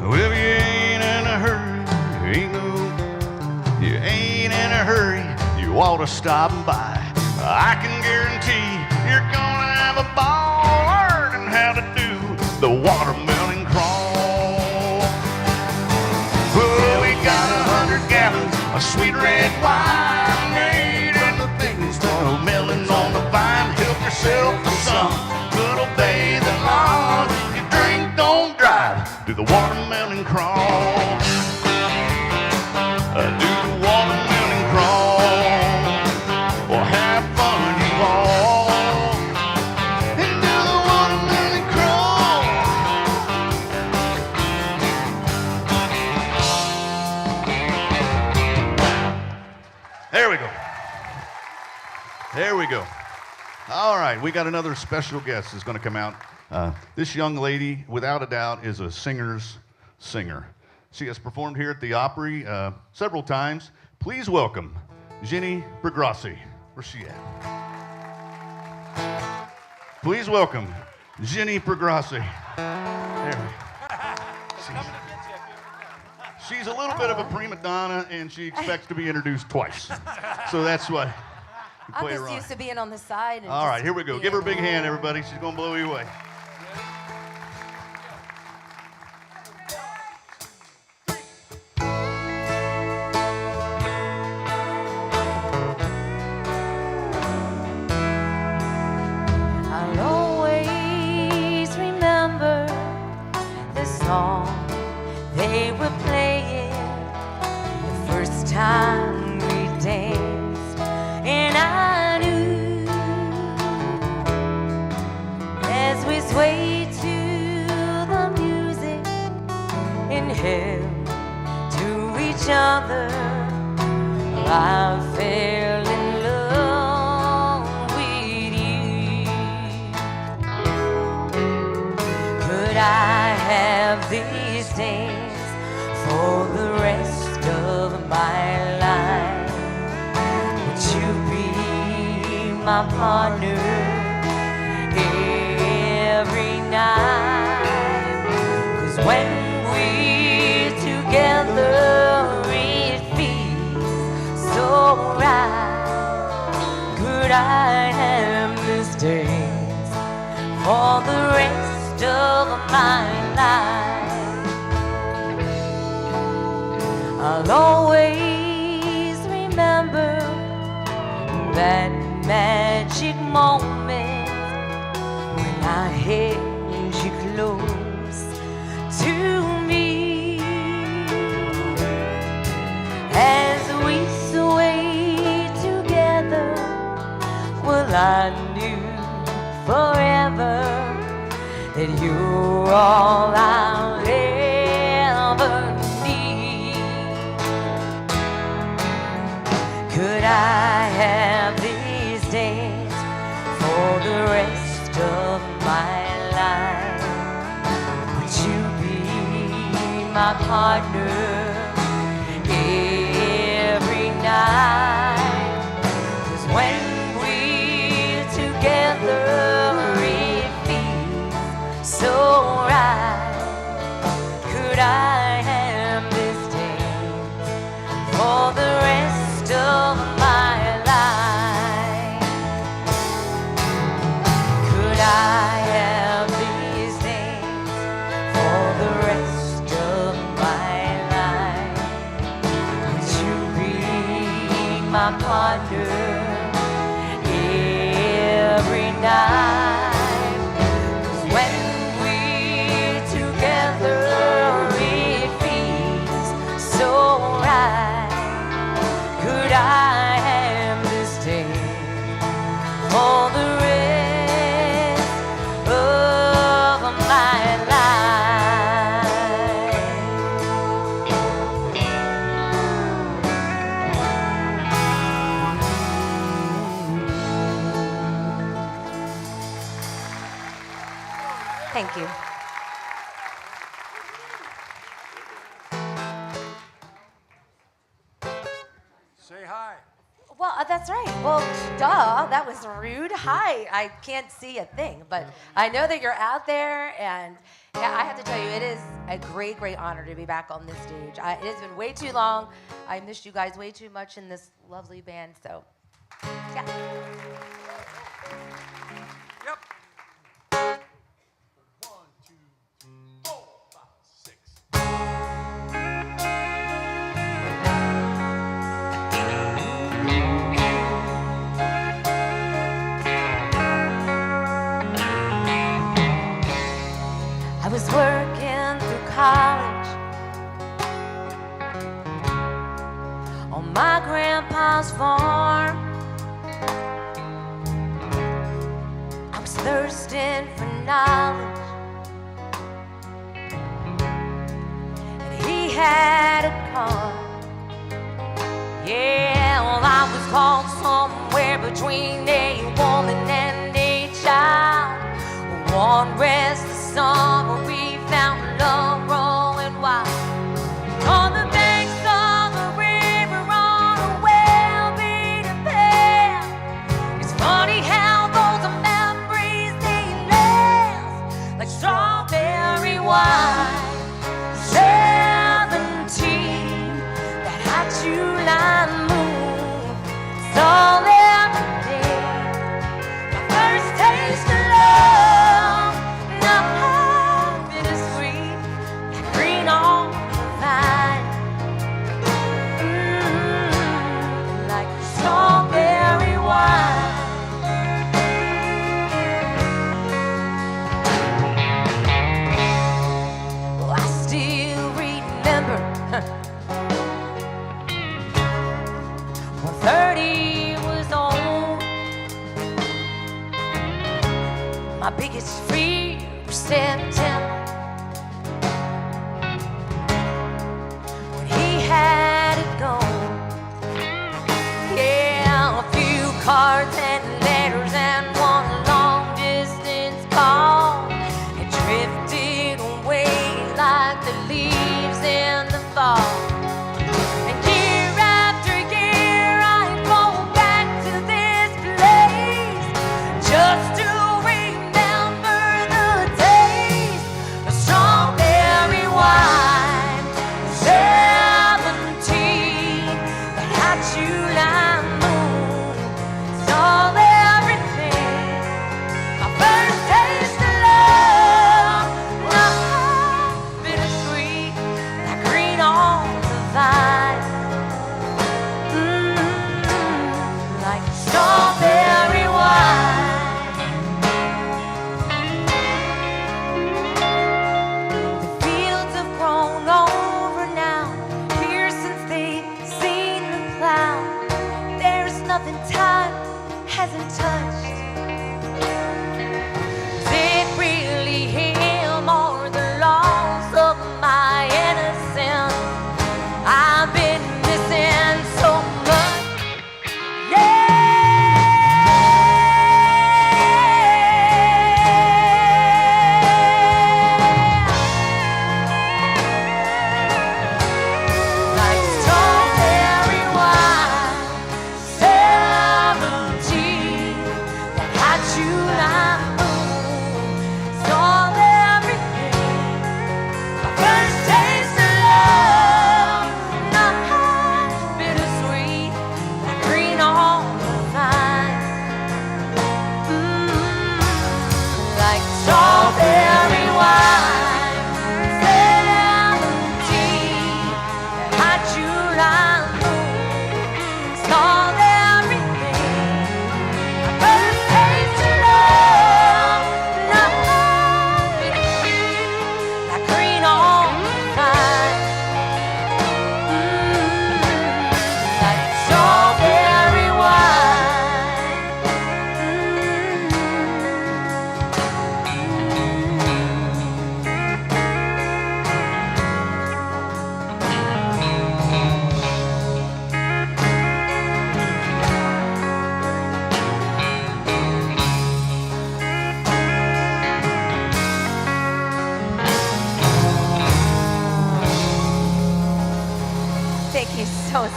A: Well, you ain't in a hurry, you ain't in a hurry, you ought to stop by. I can guarantee you're gonna have a ball learning how to do the watermelon crawl. Well, we got 100 gallons of sweet red wine made from the biggest watermelons on the vine. Help yourself to some, but obey the law. If you drink, don't drive. Do the watermelon crawl. Do the watermelon crawl. Well, have fun, you all. And do the watermelon crawl. There we go. There we go. All right, we got another special guest that's going to come out. This young lady, without a doubt, is a singer's singer. She has performed here at the Opry several times. Please welcome Jenny Bergrossi. Where's she at? Please welcome Jenny Bergrossi. There we go. She's a little bit of a prima donna, and she expects to be introduced twice. So that's why we
G: I'm
A: play her
G: just
A: on.
G: used to being on the side. And
A: All
G: just
A: right, here we go.
G: being
A: Give her a
G: in
A: big
G: the-
A: hand, everybody. She's going to blow you away.
G: I'll always remember the song they were playing the first time we danced, and I knew as we swayed to the music and held to each other, I fell in love with you. Could I have these days for the rest of my life? my partner every night. 'Cause when we're together, it feels so right. Could I have this dance for the rest of my life? I'll always remember that magic moment when I held you close to me, as we swayed together. Well, I knew forever that you're all I'll ever need. Could I have these days for the rest of my life? Would you be my partner every night? 'Cause when we're together, it feels so right. Could I have this dance for the rest of my life? Could I have these days for the rest of my life? Would you be my partner every night? 'Cause when we're together, it feels so right. Could I have this day for the rest of my life? Thank you.
C: Say hi.
G: Well, that's right. Well, duh, that was rude. Hi, I can't see a thing, but I know that you're out there, and yeah, I have to tell you, it is a great, great honor to be back on this stage. It has been way too long. I missed you guys way too much in this lovely band, so yeah.
C: Yep. 1, 2, 3, 4, 5, 6.
G: I was working through college on my grandpa's farm. I was thirsting for knowledge, and he had a car. Yeah, well, I was caught somewhere between a woman and a child. One restless summer, we found love rolling wild on the banks of the river on a well-beaten path. It's funny how those memories, they last like strawberry wine. 17, that hot July moon, it's all in the day. My first taste of love, now bittersweet, that green on the vine, like strawberry wine. Well, I still remember when 30 was old. My biggest fear was September, when he had it gone. Yeah, a few cards and letters and one long distance call. It drifted away like the leaves in the fall. And year after year I go back to this place.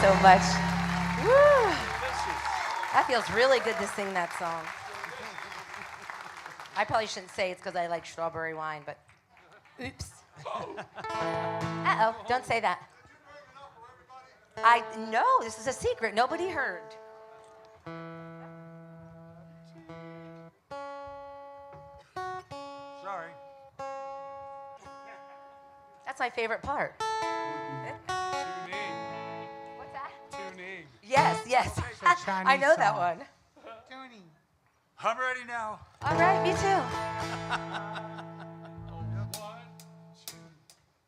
G: so much. Woo. That feels really good to sing that song. I probably shouldn't say it's because I like strawberry wine, but oops. Uh-oh, don't say that. No, this is a secret. Nobody heard.
C: Sorry.
G: That's my favorite part.
C: Tuning.
G: What's that?
C: Tuning.
G: Yes.
E: a Chinese
G: I know that
E: song.
G: one.
C: I'm ready now.
G: All right, me too.
C: 1, 2,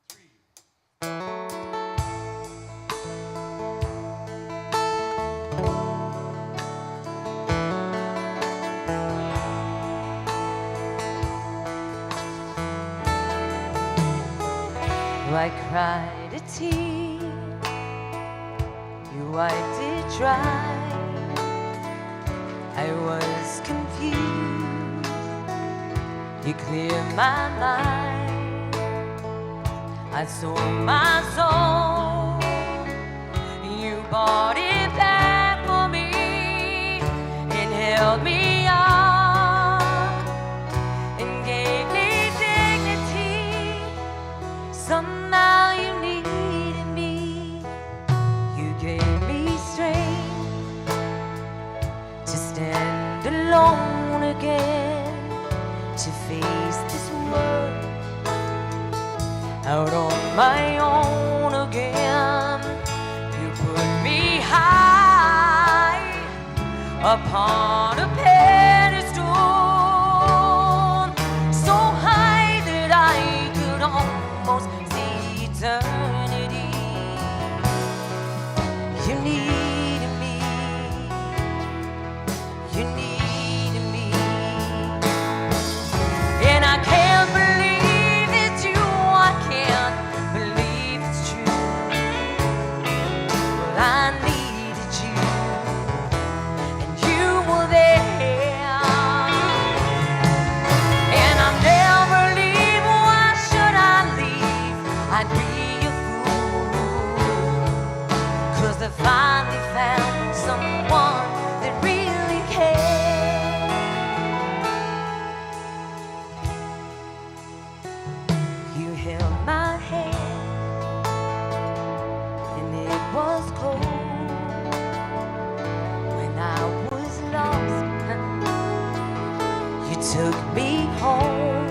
C: 3.
G: I cried a tear, you wiped it dry. I was confused, you cleared my mind. I sold my soul, you bought it back for me and held me up and gave me dignity. Somehow you needed me, you gave me strength to stand alone again, to face this world out on my own again. You put me high upon a pedestal, so high that I could almost see eternity. You needed me, you needed me, and I can't believe it's you, I can't believe it's true. Well, I needed you, and you were there, and I'll never leave. Why should I leave? I'd be a fool, 'cause I finally found someone that really cared. You held my hand, and it was cold when I was lost. You took me home,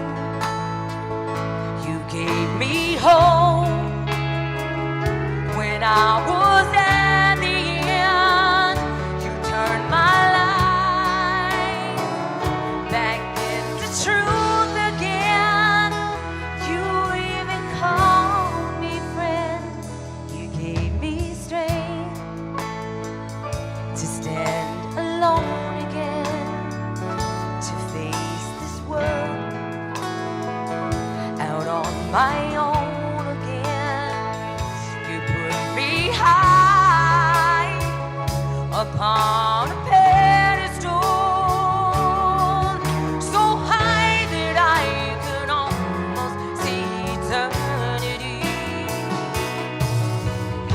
G: you gave me hope when I was at the end. You turned my life back into truth again. You even called me friend. You gave me strength to stand alone again, to face this world out on my own again. You put me high upon a pedestal, so high that I could almost see eternity.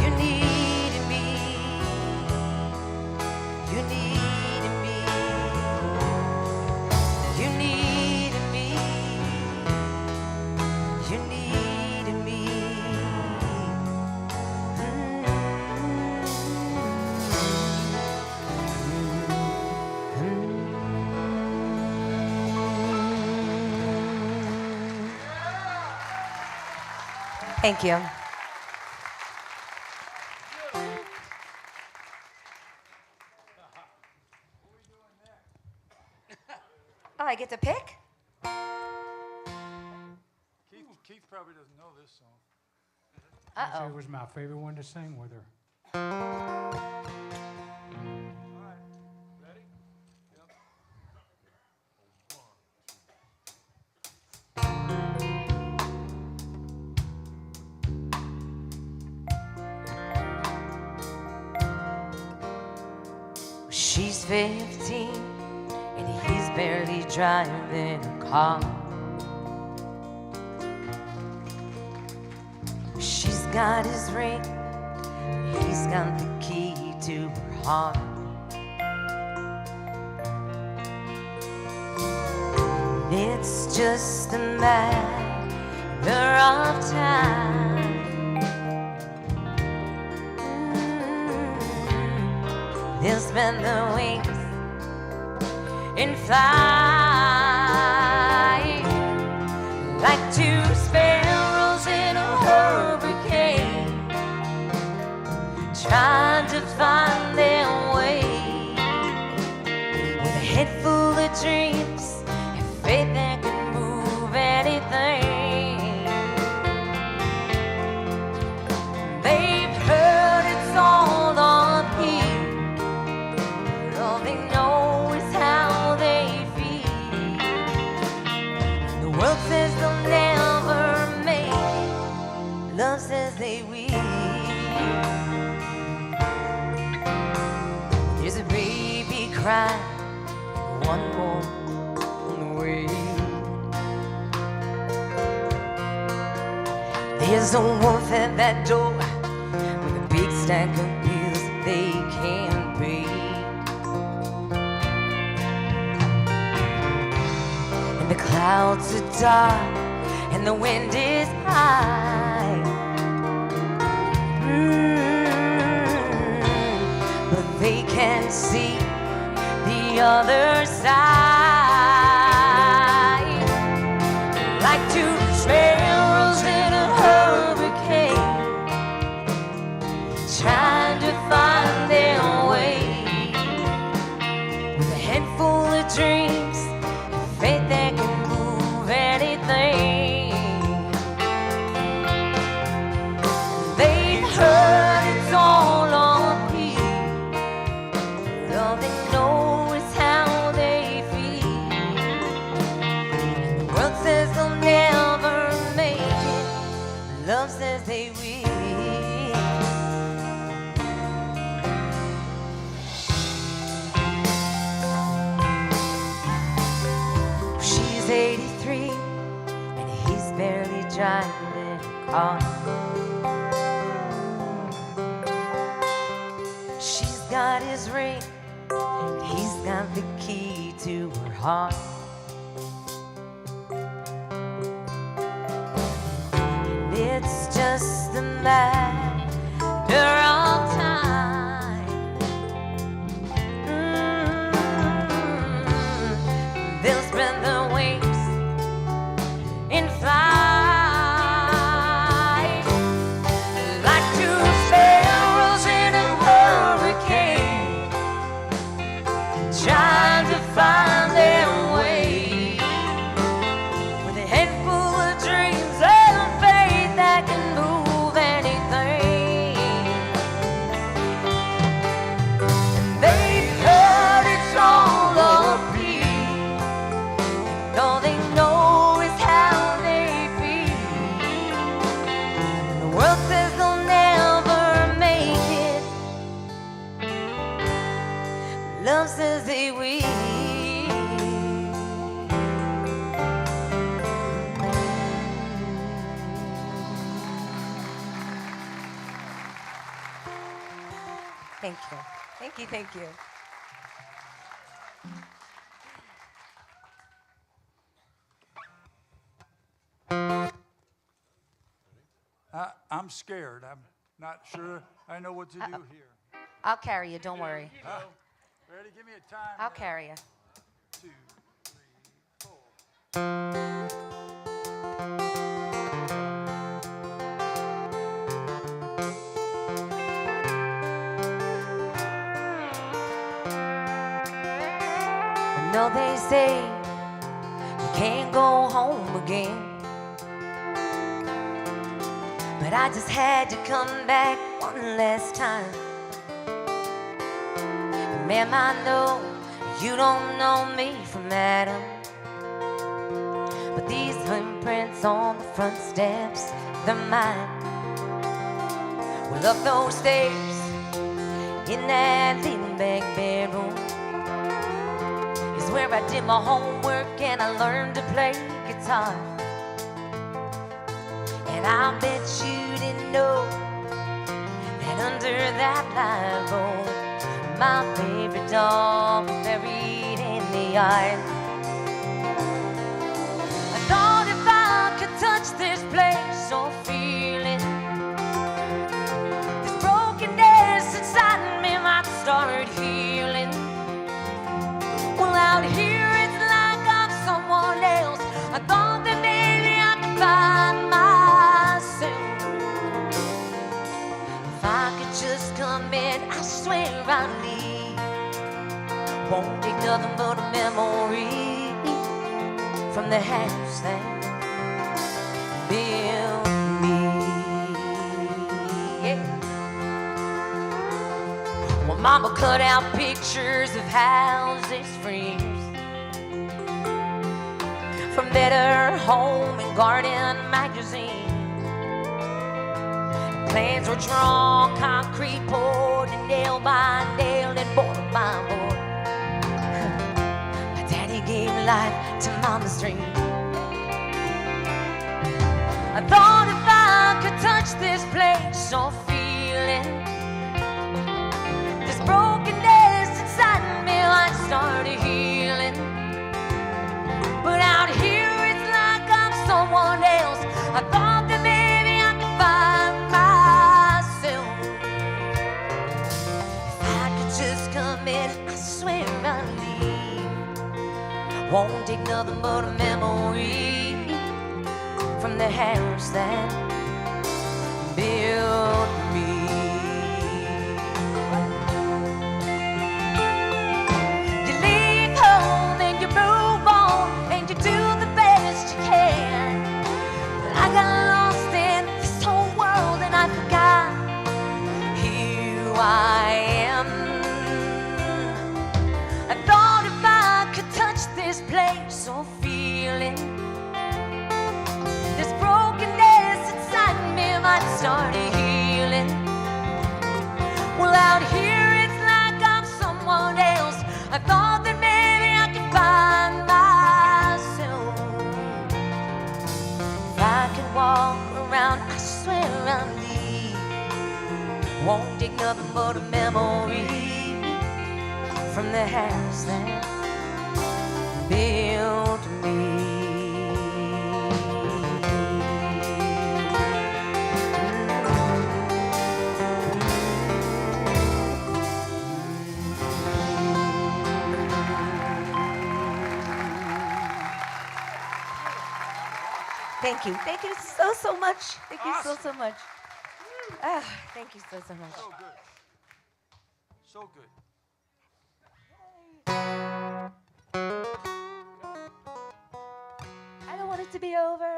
G: You needed me, you needed me, you needed me, you needed me. Thank you. Oh, I get to pick?
C: Keith probably doesn't know this song.
E: It was my favorite one to sing with her.
C: All right. Ready? Yep.
G: She's 15 and he's barely driving a car. She's got his ring He's got the key to her heart. It's just a matter of time. They'll spread their wings in flight like two sparrows in a hurricane, trying to find their way with a head full of dreams and faith that can move anything. They've heard it's all on here, but all they know is how they feel. The world says they'll never make it, love says they will. There's a baby crying, one more on the way. There's a wolf at that door with a big stack of bills that they can't pay. And the clouds are dark and the wind is high. But they can't see the other side. Like two sparrows in a hurricane, trying to find their way with a head full of dreams and faith that can move anything. They've heard it's all on here, but all they know is how they feel. And the world says they'll never make it, love says they will. She's 83 and he's barely driving a car. She's got his ring and he's got the key to her heart. And it's just a matter of time. They'll spread their wings in flight like two sparrows in a hurricane, trying to find their way with a head full of dreams and faith that can move anything. And they've heard it's all up here, and all they know is how they feel. The world says they'll never make it, love says they will. Thank you. Thank you, thank you.
F: I'm scared. I'm not sure I know what to do here.
G: I'll carry you, don't worry.
F: Ready? Give me a time.
G: I'll carry you.
F: 2, 3, 4.
G: I know they say you can't go home again, but I just had to come back one last time. And ma'am, I know you don't know me from Adam, but these imprints on the front steps, they're mine. Well, up those stairs in that little back bedroom is where I did my homework and I learned to play guitar. And I bet you didn't know And under that live oak, my favorite dog was buried in the yard. I thought if I could touch this place or feel it, this brokenness inside me might start healing. Well, out here it's like I'm someone else. I thought that maybe I could find myself. If I could just come in, I swear I'd leave. Won't take nothing but a memory from the house that built me. Yeah. Well, Mama cut out pictures of houses, friends, from Better Home and Garden magazine. Plans were drawn, concrete poured, and nail by nail and board by board. My daddy gave life to Mama's dream. I thought if I could touch this place or feel it, this brokenness inside me might start healing. But out here it's like I'm someone else. I thought that maybe I could find myself. If I could just come in, I swear I'd leave. Won't take nothing but a memory from the house that built me. You leave home and you move on and you do the best you can. But I got lost in this whole world and I forgot who I am. I thought if I could touch this place or feel it, this brokenness inside me might start healing. Well, out here it's like I'm someone else. I thought that maybe I could find myself. If I could walk around, I swear I'd leave. Won't take nothing but a memory from the house that built me. Thank you. Thank you so much. Thank you so much. Ah, thank you so much.
C: So good. So good.
G: I don't want it to be over.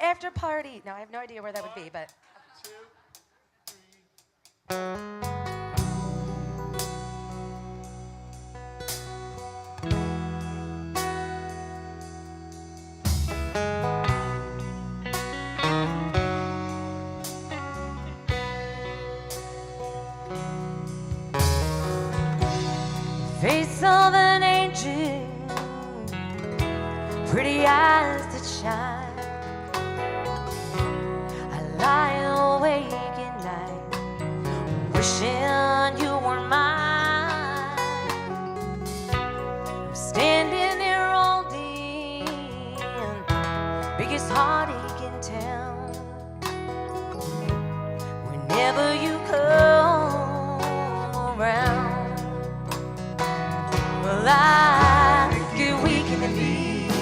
G: After party. No, I have no idea where that would be, but.
C: 2, 3.
G: Face of an angel, pretty eyes that shine. I lie awake at night, wishing you were mine. I'm standing there holding biggest heartache in town. Whenever you come around, well, I get weak in the knees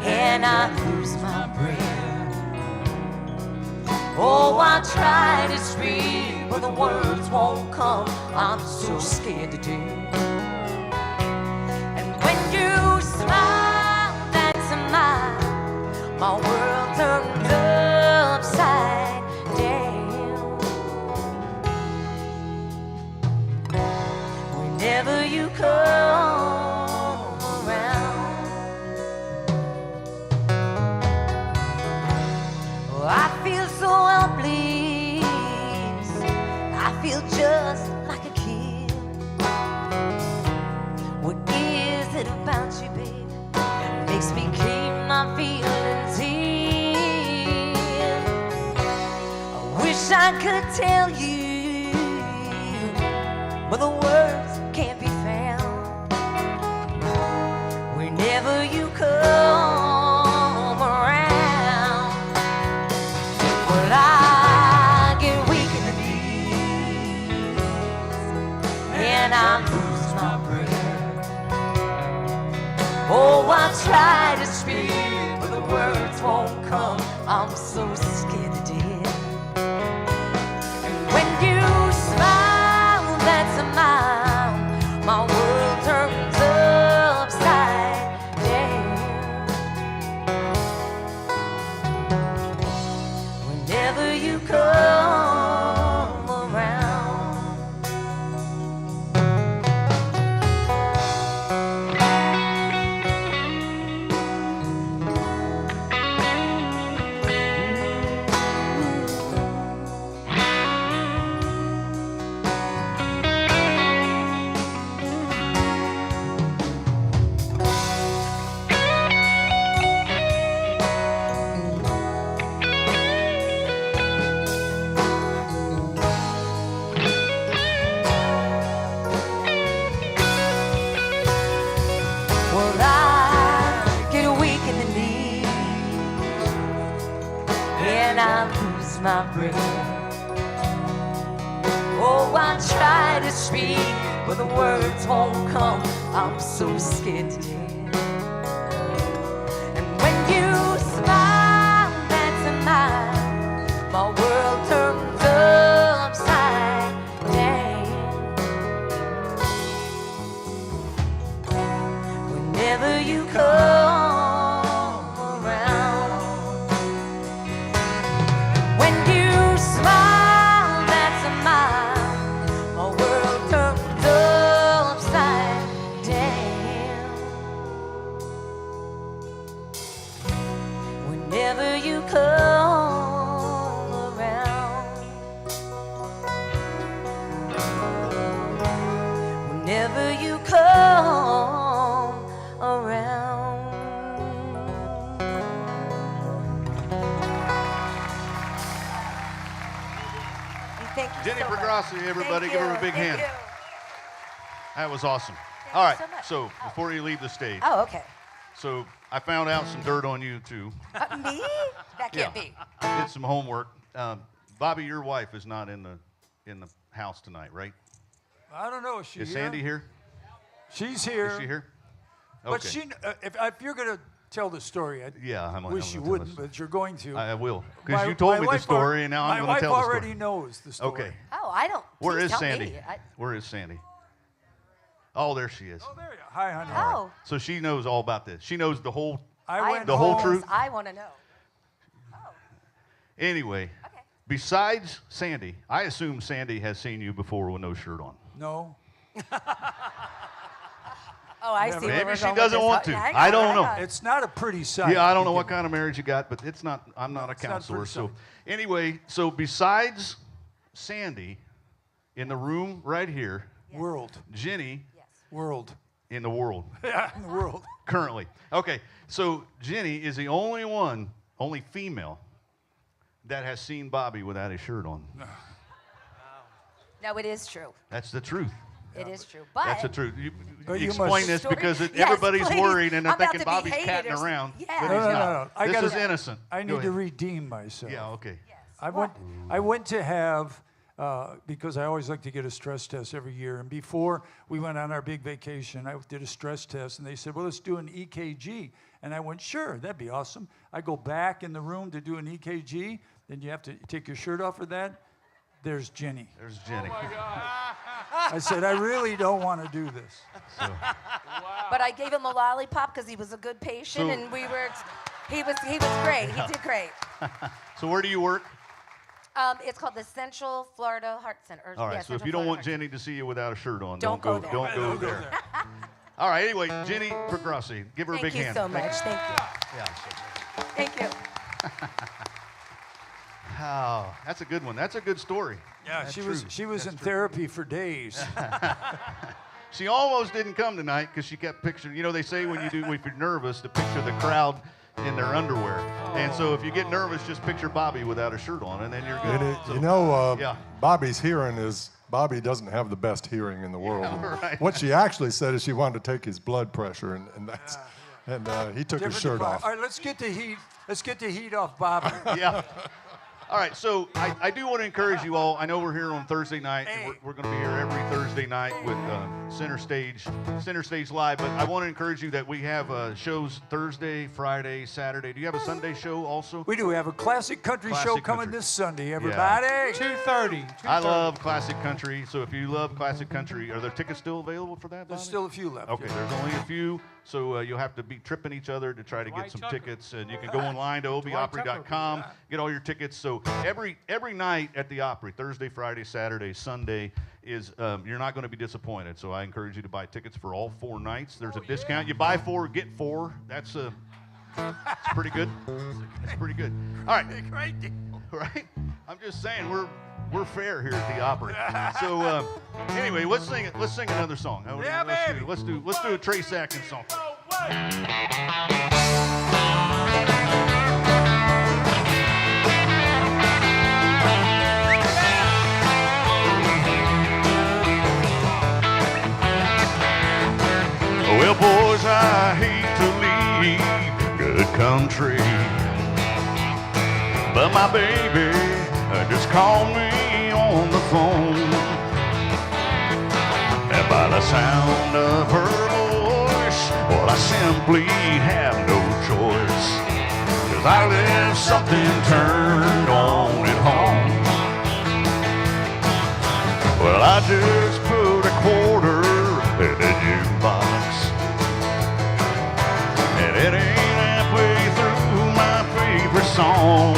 G: and I lose my breath. Oh, I try to speak, but the words won't come. I'm so scared to do. And when you smile, that's a smile. My world turned upside down. Whenever you come around, oh, I feel so helpless. I feel just like a kid. What is it about you, babe? Makes me keep my feelings in. wish I could tell you, but the words can't be found. Whenever you come around, well, I get weak in the knees, and I lose my breath. Oh, I try to speak, but the words won't come. I'm so scared to death. And when you smile, that's a mile. My world turns upside down. Whenever you come around. Well, I get weak in the knees, and I lose my breath. Oh, I try to speak, but the words won't come. I'm so scared to death. And when you smile, that's a mile. My world turns upside down. Whenever you come around, when you smile, that's a mile. My world turns upside down. Whenever you come around, whenever you come around. Thank you
A: Jenny
G: so much.
A: Prograssi, everybody,
G: Thank
A: give her
G: you.
A: a big
G: Thank
A: hand.
G: you.
A: That was awesome.
G: Thank
A: All
G: you
A: right,
G: so much.
A: so before you leave the stage,
G: Oh, okay.
A: so I found out some dirt on you too.
G: Me? That can't be.
A: I did some homework. Bobby, your wife is not in the house tonight, right?
C: I don't know. Is she
A: Is
C: here?
A: Sandy here?
C: She's here.
A: Is she here?
C: But she, if you're going to tell the story, I
A: Yeah, I'm
C: wish you wouldn't, but you're going to.
A: I will,
C: My-
A: because you told
C: my
A: me the
C: wife
A: story, and now I'm going to tell
C: My
A: the
C: wife
A: story.
C: already knows the story.
A: Okay.
G: Oh, I don't.
A: Where
G: please
A: is
G: tell
A: Sandy?
G: me.
A: Where is Sandy? Oh, there she is.
C: Oh, there you are. Hi, honey.
G: Oh,
A: So she knows all about this. She knows the whole.
C: I went
A: The whole
C: home.
A: truth?
G: I want to know.
A: Anyway,
G: Okay.
A: besides Sandy, I assume Sandy has seen you before with no shirt on.
C: No.
G: Oh, I see. where
A: Maybe
G: we're
A: she
G: going with
A: doesn't
G: this.
A: want
G: Oh,
A: to.
G: hang
A: I
G: on,
A: don't
G: hang
A: know.
G: on.
C: It's not a pretty sight.
A: Yeah, I don't know
C: to
A: what
C: get-
A: kind of marriage you got, but it's not. I'm not a
C: it's not
A: counselor.
C: pretty
A: So
C: sight.
A: anyway, so besides Sandy, in the room right here,
C: World.
A: Jenny
G: Yes.
C: World.
A: in the world
C: Yeah, in the world.
A: currently. Okay, so Jenny is the only female that has seen Bobby without his shirt on.
G: No, it is true.
A: That's the truth.
G: It is true. But
A: That's the truth. You
C: you
A: explain
C: must-
A: this
G: Story-
A: because
G: Yes,
A: everybody's
G: please.
A: worried and they're
G: I'm about
A: thinking
G: to be
A: Bobby's
G: hated
A: catting
G: or something.
A: around.
G: Yeah.
A: But
G: No,
A: he's
C: no,
A: not.
C: no. I
A: This
C: gotta-
A: is innocent.
C: I
A: Go
C: need to
A: ahead.
C: redeem myself.
A: Yeah, okay.
G: Yes.
C: I went to have, because I always like to get a stress test every year. And before we went on our big vacation, I did a stress test. And they said, well, let's do an EKG. And I went, sure, that'd be awesome. I go back in the room to do an EKG. Then you have to take your shirt off for that. There's Jenny.
A: There's Jenny.
C: I said, I really don't want to do this.
G: But I gave him a lollipop because he was a good patient,
A: So-
G: and he was great. He did great.
A: So where do you work?
G: It's called the Central Florida Heart Center. Or,
A: All right.
G: yeah,
A: So if
G: Central
A: you don't
G: Florida
A: want
G: Heart
A: Jenny to see you without a shirt on,
G: Don't go there.
A: Don't go there. All right. Anyway, Jenny Prograssi, give her a
G: Thank
A: big
G: you
A: hand.
G: so much. Thank you.
A: Yeah.
G: Thank you.
A: Oh, that's a good one. That's a good story.
C: Yeah,
A: That's
C: she
A: true.
C: was
A: That's
C: in
A: true.
C: therapy for days.
A: She almost didn't come tonight because she kept picturing. You know, they say when you're nervous to picture the crowd in their underwear. And so if you get nervous, just picture Bobby without a shirt on, and then you're good.
D: And
A: So,
D: you know,
A: yeah.
D: Bobby's hearing is, Bobby doesn't have the best hearing in the world.
A: Yeah, right.
D: What she actually said is she wanted to take his blood pressure, and that's, and he took his shirt off.
C: All right, let's get the heat. Let's get the heat off Bobby.
A: Yeah. All right, so I do want to encourage you all. I know we're here on Thursday night, and we're going to be here every Thursday night with Center Stage Live. But I want to encourage you that we have shows Thursday, Friday, Saturday. Do you have a Sunday show also?
C: We do. We have a classic country show
A: Classic
C: coming
A: country.
C: this Sunday, everybody.
E: 2:30.
A: I love classic country, so if you love classic country, are there tickets still available for that,
C: There's
A: Bobby?
C: still a few left.
A: Okay, there's only a few, so you'll have to be tripping each other to try to get
E: Dwight
A: some
E: Tucker.
A: tickets. And you can go online to obopry.com, get all your tickets. So every night at the Opry, Thursday, Friday, Saturday, Sunday, is you're not going to be disappointed. So I encourage you to buy tickets for all 4 nights. There's a discount. You buy 4, get 4. That's pretty good. That's pretty good. All right.
C: Great deal.
A: Right? I'm just saying we're fair here at the Opry. So anyway, let's sing another song.
C: Yeah, baby.
A: Let's do a Trace Atkins song. Well, boys, I hate to leave good country, but my baby just called me on the phone, and by the sound of her voice, well, I simply have no choice, 'cause I left something turned on at home. Well, I just put a quarter in the jukebox, and it ain't halfway through my favorite song.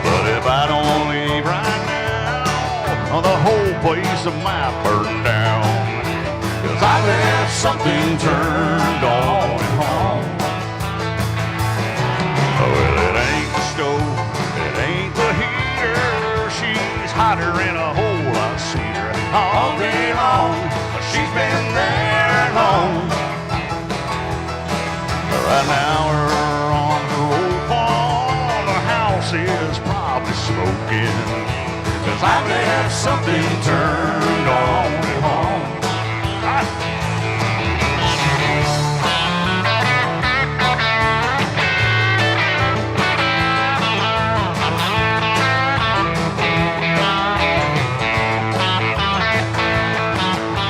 A: But if I don't leave right now, the whole place might burn down, 'cause I left something turned on at home. Well, it ain't the stove, it ain't the heater, she's hotter and a whole lot sweeter all day long. She's been there long. Right now we're on her old farm, the house is probably smoking, 'cause I left something turned on at home.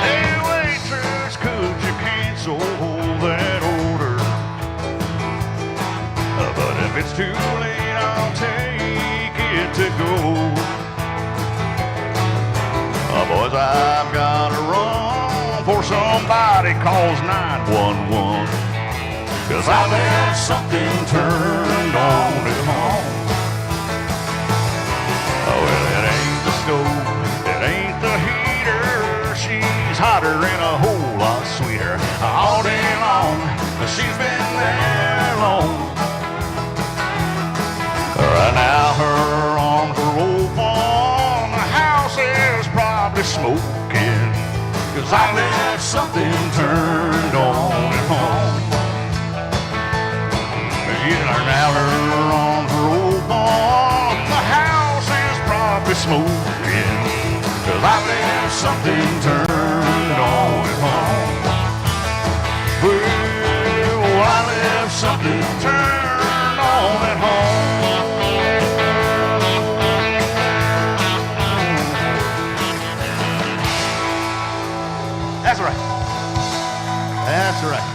A: Hey waitress, could you cancel that order? But if it's too late, I'll take it to go. Boys, I've got to run for somebody calls 911, 'cause I left something turned on at home. Well, it ain't the stove, it ain't the heater, she's hotter and a whole lot sweeter all day long. She's been there long. Right now, her on her old farm, the house is probably smoking, 'cause I left something turned on at home. Yeah, now her on her old farm, the house is probably smoking, 'cause I left something turned on at home. Well, I left something turned on at home. That's right. That's right.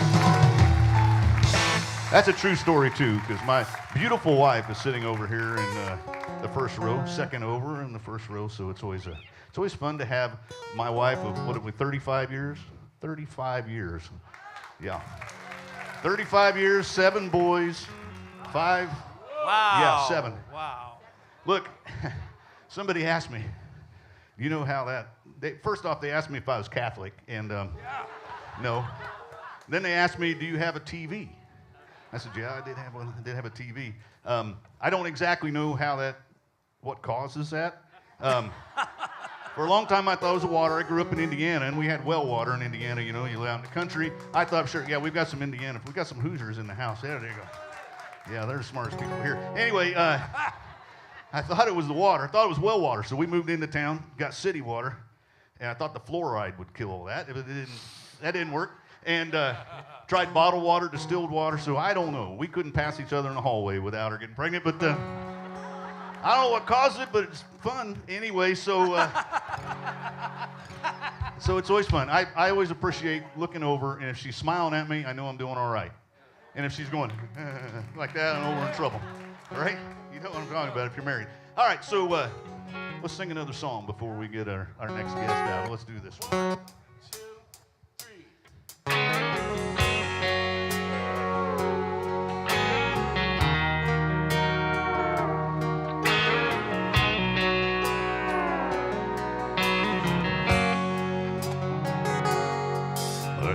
A: That's a true story too, because my beautiful wife is sitting over here in the first row, second over in the first row. So it's always fun to have my wife of what are we, 35 years? 35 years. Yeah. 35 years, 7 boys, 5.
E: Wow.
A: Yeah, 7.
E: Wow.
A: Look, somebody asked me, you know how that, first off, they asked me if I was Catholic, and no. Then they asked me, do you have a TV? I said, yeah, I did have one. I did have a TV. I don't exactly know what causes that. For a long time, I thought it was water. I grew up in Indiana, and we had well water in Indiana. You know, you live out in the country. I thought, sure, yeah, we've got some Indiana. We got some Hoosiers in the house. Yeah, there you go. Yeah, they're the smartest people here. Anyway, I thought it was the water. I thought it was well water. So we moved into town, got city water, and I thought the fluoride would kill all that. That didn't work. And tried bottled water, distilled water. So I don't know. We couldn't pass each other in the hallway without her getting pregnant. But I don't know what caused it, but it's fun anyway. So so it's always fun. I always appreciate looking over, and if she's smiling at me, I know I'm doing all right. And if she's going like that, I know we're in trouble. All right? You know what I'm talking about if you're married. All right, so let's sing another song before we get our next guest out. Let's do this one. 2, 3.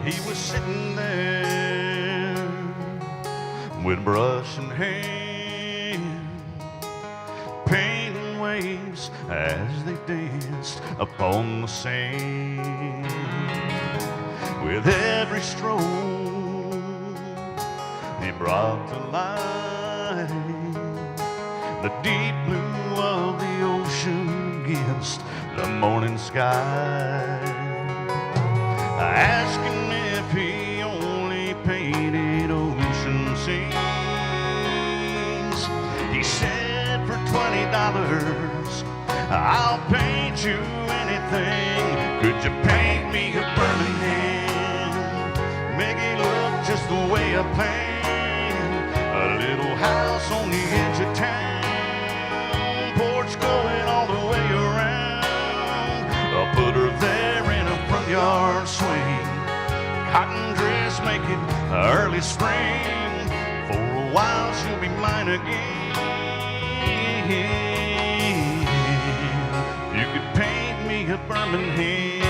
A: He was sitting there with brush in hand, painting waves as they danced upon the sand. With every stroke, he brought to light the deep blue of the ocean against the morning sky. I asked him if he only painted ocean scenes. He said for $20, I'll paint you anything. Could you paint me a Birmingham? Make it look just the way I planned. A little house on the edge of town, porch going all the way around. I'll put her there in a front yard swing, cotton dress make it early spring. For a while she'll be mine again. You could paint me a Birmingham.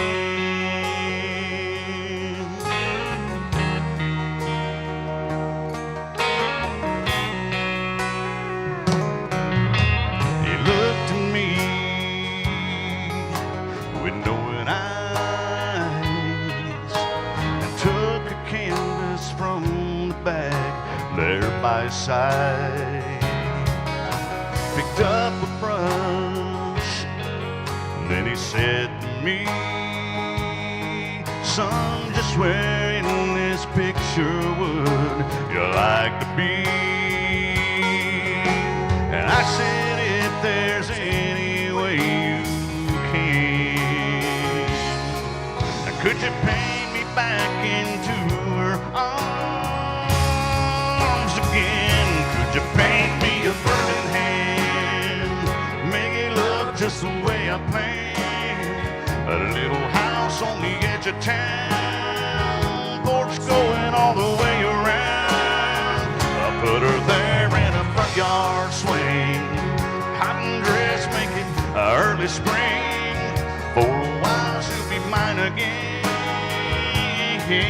A: He looked at me with knowing eyes and took a canvas from the bag there by his side. Picked up a brush, and then he said to me, son, just where in this picture would you like to be? And I said, if there's any way you can, could you paint me back into her arms again? Could you paint me a Birmingham? Just the way I planned. A little house on the edge of town, porch going all the way around. I put her there in a front yard swing, cotton dress make it early spring. For a while she'll be mine again. If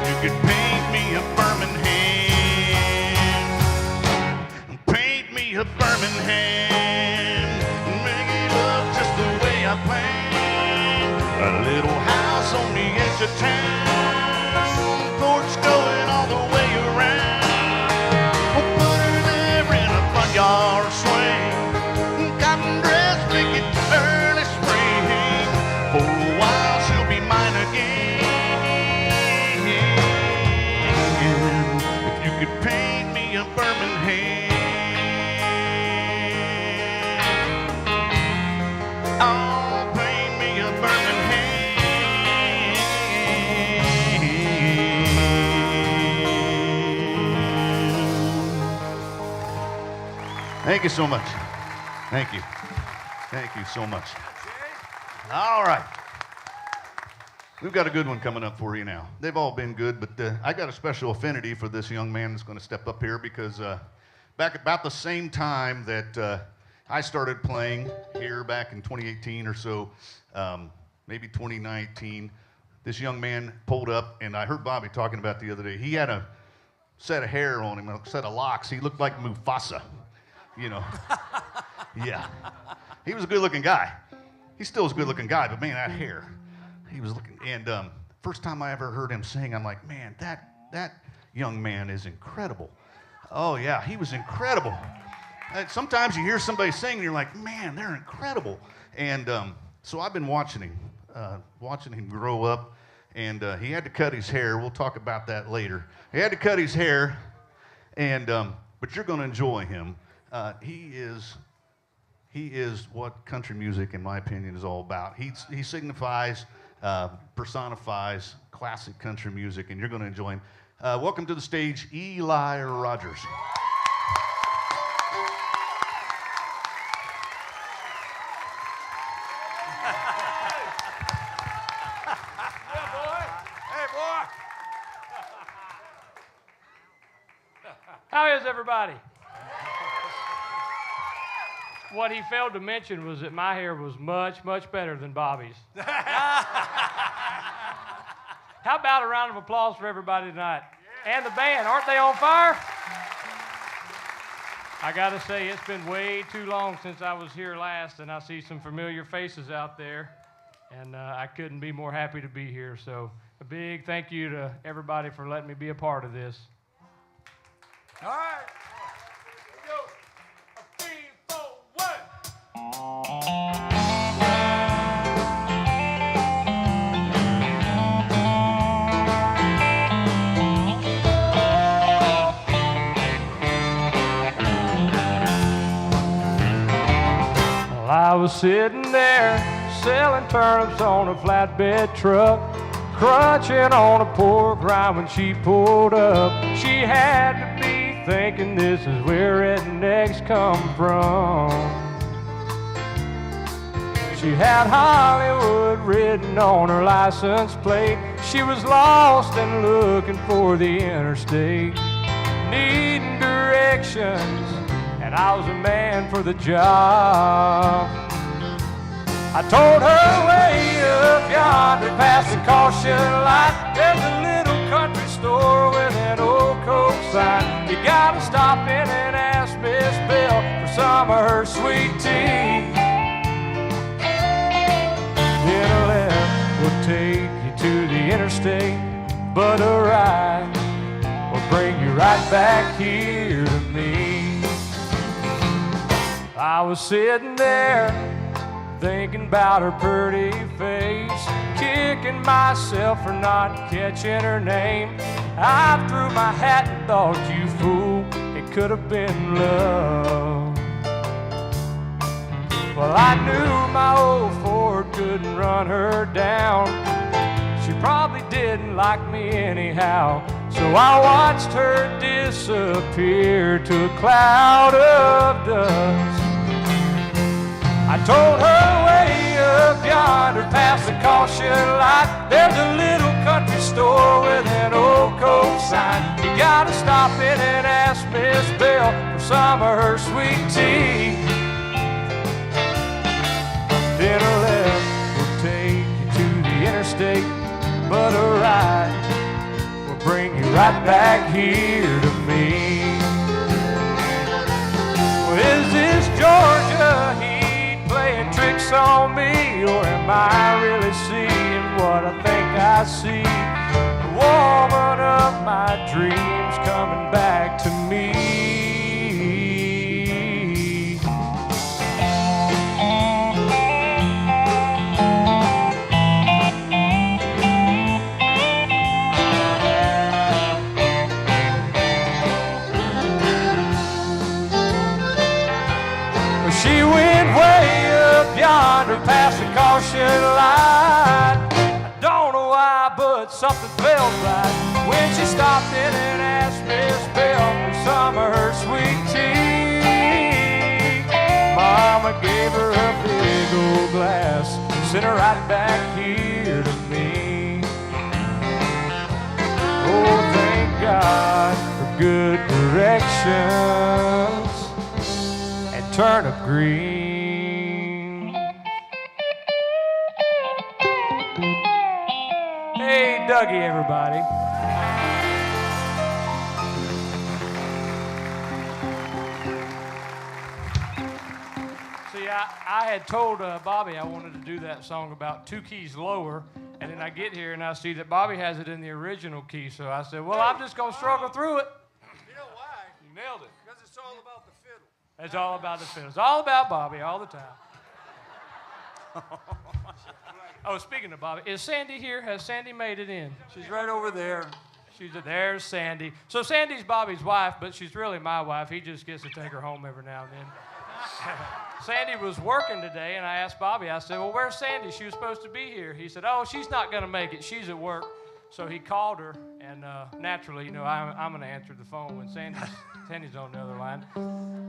A: you could paint me a Birmingham, paint me a Birmingham. I planned a little house on the edge of town, porch going all the way around. We'll put her there in a front yard swing, cotton dress make it early spring. For a while she'll be mine again. If you could paint me a Birmingham. Thank you so much. Thank you. Thank you so much. All right. We've got a good one coming up for you now. They've all been good, but I got a special affinity for this young man that's going to step up here because back about the same time that I started playing here back in 2018 or so, maybe 2019, this young man pulled up, and I heard Bobby talking about the other day. He had a set of hair on him, a set of locks. He looked like Mufasa. You know, yeah. He was a good-looking guy. He still is a good-looking guy, but man, that hair. He was looking, and first time I ever heard him sing, I'm like, man, that young man is incredible. Oh yeah, he was incredible. And sometimes you hear somebody sing, and you're like, man, they're incredible. And so I've been watching him grow up, and he had to cut his hair. We'll talk about that later. He had to cut his hair, and but you're going to enjoy him. He is what country music, in my opinion, is all about. He signifies, personifies classic country music, and you're going to enjoy him. Welcome to the stage, Eli Rogers.
H: How is everybody? What he failed to mention was that my hair was much, much better than Bobby's. How about a round of applause for everybody tonight? Yeah. And the band, aren't they on fire? I gotta say, it's been way too long since I was here last, and I see some familiar faces out there, and I couldn't be more happy to be here. So a big thank you to everybody for letting me be a part of this.
C: All right. Here we go. 3, 4, 1.
H: Well, I was sitting there selling turnips on a flatbed truck, crunching on a pork rind when she pulled up. She had to be thinking this is where rednecks come from. She had Hollywood written on her license plate. She was lost and looking for the interstate, needing directions, and I was a man for the job. I told her way up yonder past the caution light, there's a little country store with an old Coke sign. You gotta stop in and ask Miss Belle for some of her sweet tea. Then a left will take you to the interstate, but a right will bring you right back here to me. I was sitting there thinking about her pretty face, kicking myself for not catching her name. I threw my hat and thought, you fool, it could have been love. Well, I knew my old Ford couldn't run her down. She probably didn't like me anyhow, so I watched her disappear to a cloud of dust. I told her way up yonder past the caution light, there's a little country store with an old Coke sign. You gotta stop in and ask Miss Belle for some of her sweet tea. Then a left will take you to the interstate, but a right will bring you right back here to me. Well, is this Georgia heat playing tricks on me, or am I really seeing what I think I see? The woman of my dreams coming back to me. She went way up yonder past the caution light. I don't know why, but something felt right when she stopped in and asked Miss Belle for some of her sweet tea. Mama gave her a big old glass, sent her right back here to me. Oh, thank God for good directions and turnip green. Hey, Dougie, everybody. See, I had told Bobby I wanted to do that song about 2 keys lower, and then I get here and I see that Bobby has it in the original key, so I said, well, I'm just going to struggle through it.
C: You know why?
H: You nailed it.
C: Because it's all about the fiddle.
H: It's all about the fiddle. It's all about Bobby all the time. Oh, speaking of Bobby, is Sandy here? Has Sandy made it in?
C: She's right over there.
H: There's Sandy. So Sandy's Bobby's wife, but she's really my wife. He just gets to take her home every now and then. Sandy was working today, and I asked Bobby, I said, well, where's Sandy? She was supposed to be here. He said, oh, she's not going to make it. She's at work. So he called her, and naturally, you know, I'm going to answer the phone when Sandy's on the other line.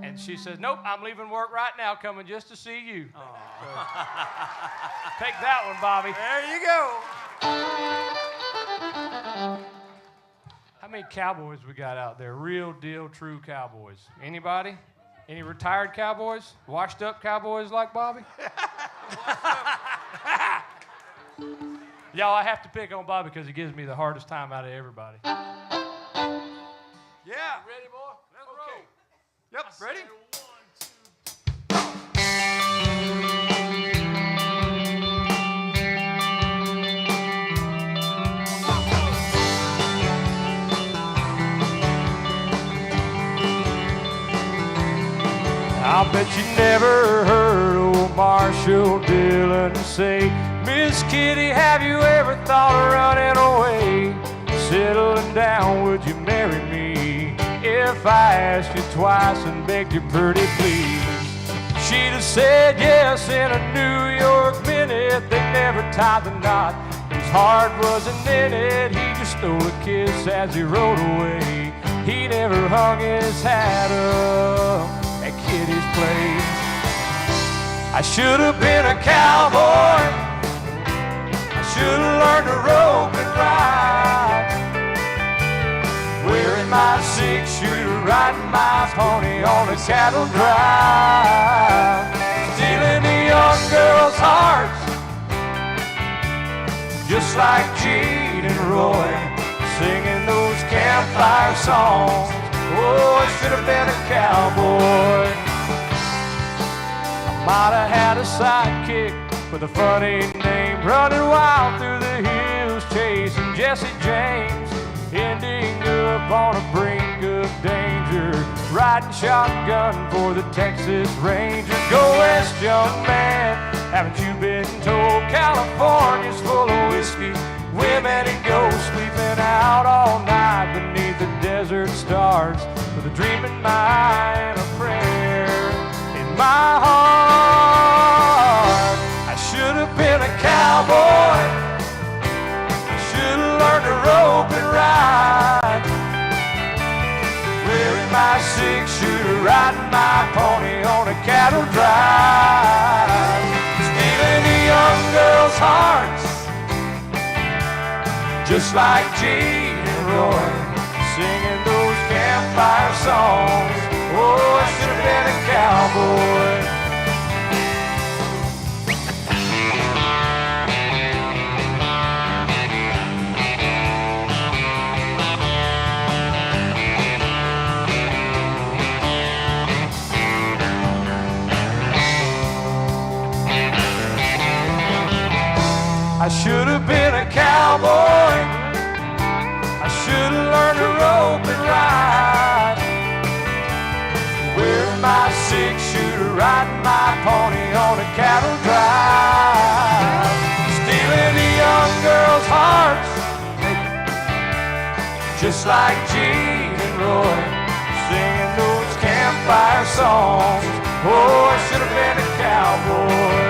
H: And she says, nope, I'm leaving work right now, coming just to see you. So, take that one, Bobby.
C: There you go.
H: How many cowboys we got out there? Real deal, true cowboys. Anybody? Any retired cowboys? Washed up cowboys like Bobby? Y'all, I have to pick on Bobby because he gives me the hardest time out of everybody.
C: Yeah.
H: Ready, boy? Let's roll.
C: Yep, ready?
H: I'll bet you never heard old Marshall Dillon say, Miss Kitty, have you ever thought of running away? Settling down, would you marry me? If I asked you twice and begged you pretty please. She'd have said yes in a New York minute. They never tied the knot. His heart wasn't in it. He just stole a kiss as he rode away. He never hung his hat up at Kitty's place. I should have been a cowboy. I should have learned to rope and ride, wearing my 6-shooter, riding my pony on a cattle drive, stealing the young girls' hearts, just like Gene and Roy, singing those campfire songs. Oh, I should have been a cowboy. I might have had a sidekick with a funny name, running wild through the hills, chasing Jesse James, ending up on a brink of danger, riding shotgun for the Texas Rangers. Go west, young man, haven't you been told California's full of whiskey, women and ghosts, sleeping out all night beneath the desert stars, with a dream in mind, a prayer in my heart. I should have been a cowboy. I should have learned to rope and ride, wearing my 6-shooter, riding my pony on a cattle drive, stealing the young girls' hearts, just like Gene and Roy, singing those campfire songs. Oh, I should have been a cowboy. I should have been a cowboy. I should have learned to rope and ride, wearing my 6-shooter, riding my pony on a cattle drive, stealing the young girls' hearts, just like Gene and Roy, singing those campfire songs. Oh, I should have been a cowboy.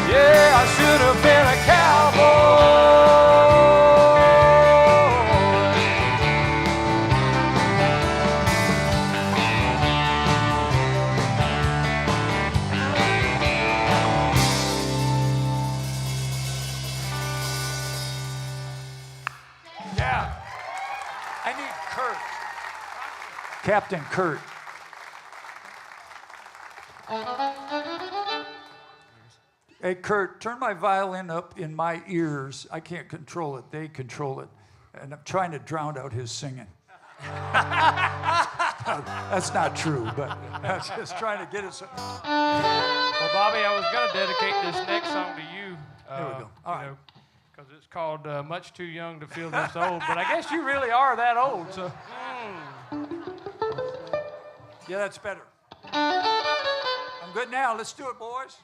H: Yeah, I should have been a cowboy.
C: Yeah. I need Kurt. Captain Kurt. Hey, Kurt, turn my violin up in my ears. I can't control it. They control it. And I'm trying to drown out his singing. That's not true, but I'm just trying to get us.
H: Well, Bobby, I was going to dedicate this next song to you.
C: There we go. All right.
H: Because it's called Much Too Young to Feel This Old. But I guess you really are that old, so.
C: Yeah, that's better. I'm good now. Let's do it, boys.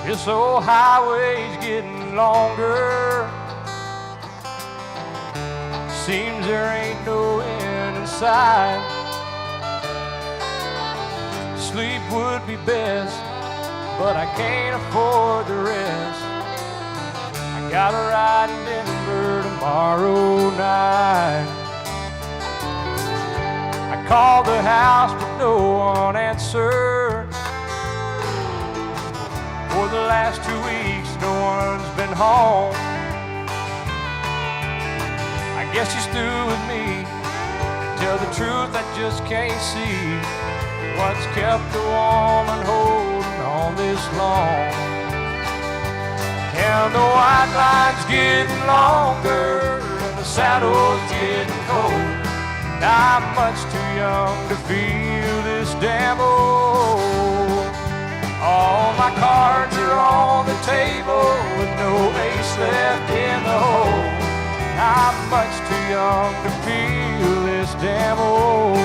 H: This old highway's getting longer. Seems there ain't no end in sight. Sleep would be best, but I can't afford the rest. I got a ride in Denver tomorrow night. I called the house, but no one answered. For the last 2 weeks, no one's been home. I guess she's through with me. Tell the truth, I just can't see what's kept a woman holding on this long. And the white line's getting longer, and the saddle's getting cold. I'm much too young to feel this damn old. All my cards are on the table with no ace left in the hole. I'm much too young to feel this damn old.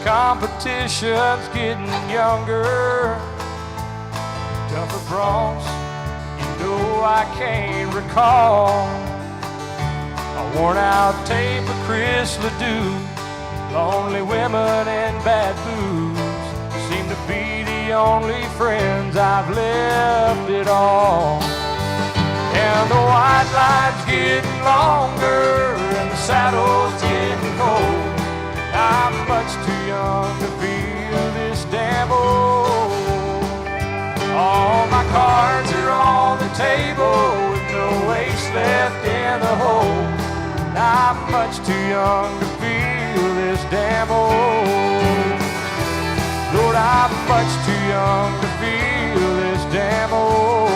H: Competition's getting younger, tougher broncs, you know I can't recall. A worn out tape of Chris Ledoux, lonely women and bad booze seem to be the only friends I've left at all. And the white line's getting longer and the saddle's getting cold. I'm much too young to feel this damn old. All my cards are on the table with no ace left in the hole. I'm much too young to feel this damn old. Lord, I'm much too young to feel this damn old.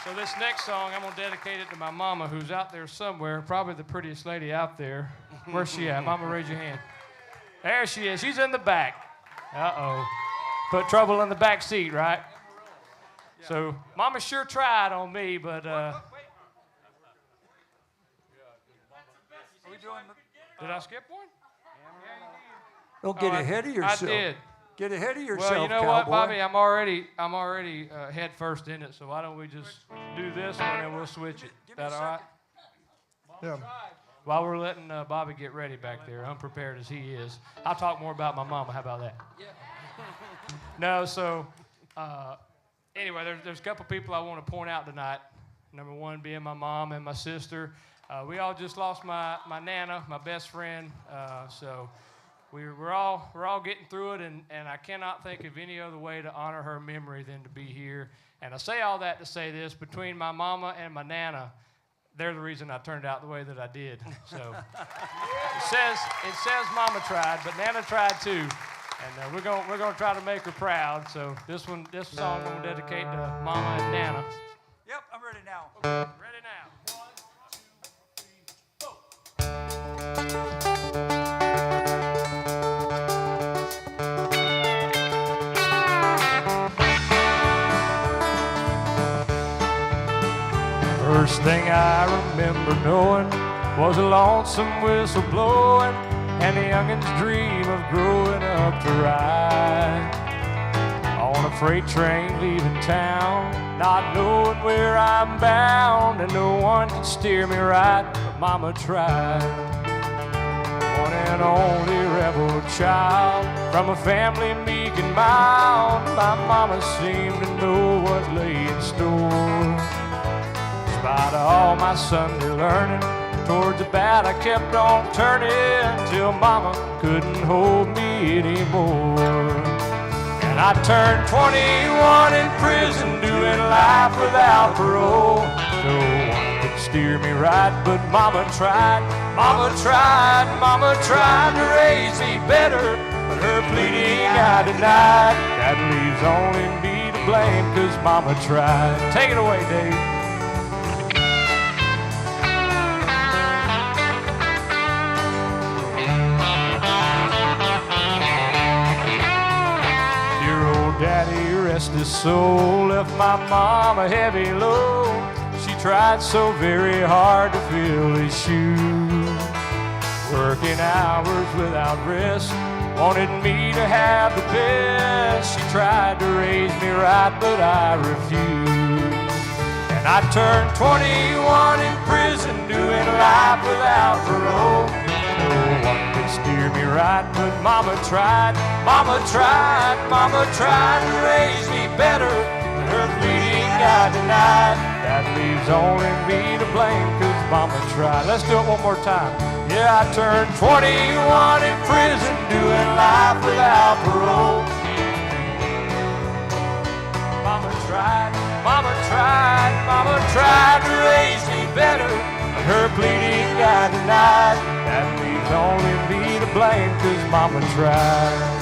H: So this next song, I'm going to dedicate it to my mama, who's out there somewhere, probably the prettiest lady out there. Where's she at? Mama, raise your hand. There she is. She's in the back. Uh-oh. Put trouble in the back seat, right? So Mama sure tried on me, but... Did I skip one?
C: Don't get ahead of yourself.
H: I did.
C: Get ahead of yourself,
H: Well, you know
C: cowboy.
H: what, Bobby? I'm already head first in it. So why don't we just do this one and we'll switch it? Is that all right?
D: Yeah.
H: While we're letting Bobby get ready back there, unprepared as he is, I'll talk more about my mama. How about that? Yeah. No. So anyway, there's a couple people I want to point out tonight. Number one being my mom and my sister. We all just lost my Nana, my best friend. So. We're all getting through it, and I cannot think of any other way to honor her memory than to be here. And I say all that to say this: between my mama and my Nana, they're the reason I turned out the way that I did. So it says Mama tried, but Nana tried too, and we're gonna try to make her proud. So this song I'm gonna dedicate to Mama and Nana.
C: Yep, I'm ready now.
H: Ready now. 1, 2, 3, 4. First thing I remember knowing was a lonesome whistle blowing, and the youngins dream of growing up to ride on a freight train leaving town, not knowing where I'm bound, and no one can steer me right, but Mama tried. One and only rebel child from a family meek and mild, my mama seemed to know what lay in store. In spite of all my Sunday learning, towards the bad I kept on turning, till Mama couldn't hold me anymore. And I turned 21 in prison, doing life without parole. No one could steer me right, but Mama tried. Mama tried, Mama tried to raise me better, but her pleading I denied. That leaves only me to blame, 'cause Mama tried. Take it away, Dave. Daddy, rest his soul, left my mom a heavy load. She tried so very hard to fill his shoes, working hours without rest, wanted me to have the best. She tried to raise me right, but I refused. And I turned 21 in prison, doing life without parole. No one could steer me right, but Mama tried. Mama tried, Mama tried to raise me better, but her pleading I denied. That leaves only me to blame, 'cause Mama tried. Let's do it one more time. Yeah, I turned 21 in prison, doing life without parole. Mama tried, Mama tried, Mama tried to raise me better, but her pleading I denied. That leaves only me to blame, 'cause Mama tried.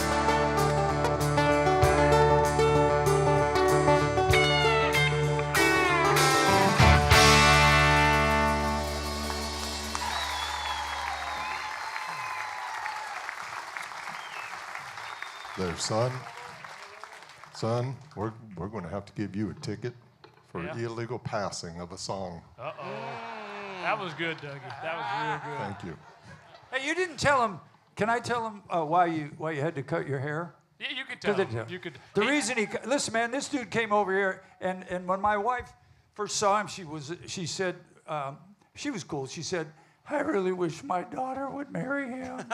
D: There, son. Son, we're going to have to give you a ticket for illegal passing of a song.
H: Uh-oh. That was good, Dougie. That was real good.
D: Thank you.
C: Hey, you didn't tell him. Can I tell him why you had to cut your hair?
H: Yeah, you could tell him. You could.
C: The reason listen, man, this dude came over here, and when my wife first saw him, she said, she was cool. She said, I really wish my daughter would marry him.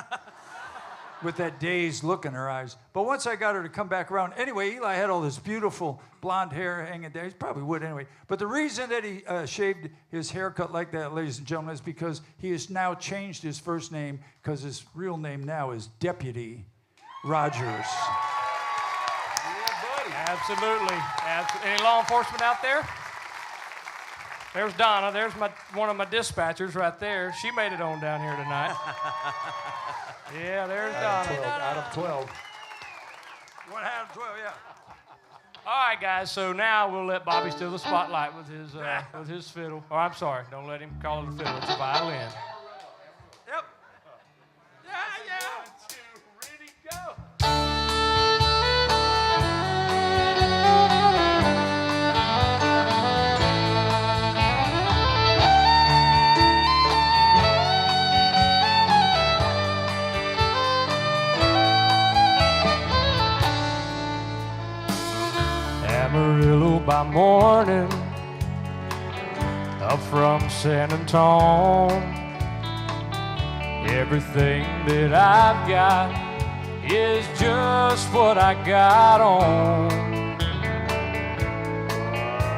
C: With that dazed look in her eyes. But once I got her to come back around, anyway, Eli had all this beautiful blonde hair hanging there. He probably would anyway. But the reason that he shaved his haircut like that, ladies and gentlemen, is because he has now changed his first name, because his real name now is Deputy Rogers.
H: Yeah, buddy. Absolutely. Any law enforcement out there? There's Donna. There's one of my dispatchers right there. She made it on down here tonight. Yeah, there's Donna.
C: Out of 12. One out of 12, yeah.
H: All right, guys. So now we'll let Bobby steal the spotlight with his fiddle. Oh, I'm sorry. Don't let him call it a fiddle. It's a violin.
C: Yep. Yeah. 1, 2, ready, go.
H: Amarillo by morning, up from San Antone. Everything that I've got is just what I got on.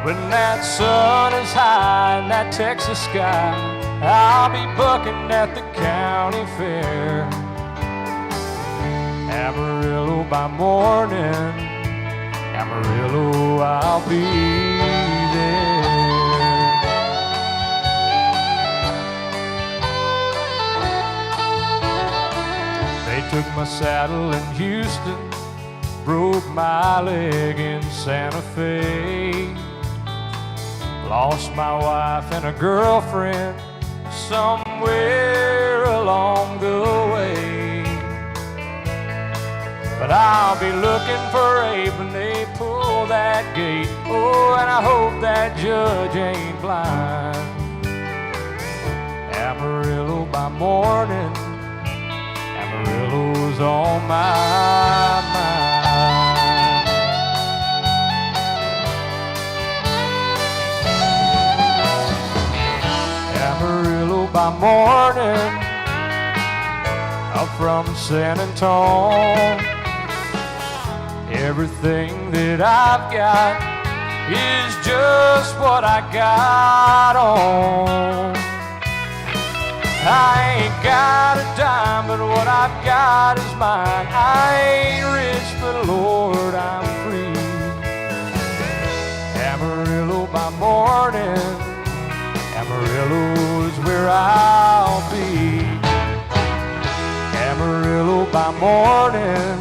H: When that sun is high in that Texas sky, I'll be bucking at the county fair. Amarillo by morning, Amarillo, I'll be there. They took my saddle in Houston, broke my leg in Santa Fe, lost my wife and a girlfriend somewhere along the way. But I'll be looking for Abe when they pull that gate. Oh, and I hope that judge ain't blind. Amarillo by morning, Amarillo's on my mind. Amarillo by morning, up from San Antonio. Everything that I've got is just what I got on. I ain't got a dime, but what I've got is mine. I ain't rich, but Lord, I'm free. Amarillo by morning, Amarillo's where I'll be. Amarillo by morning,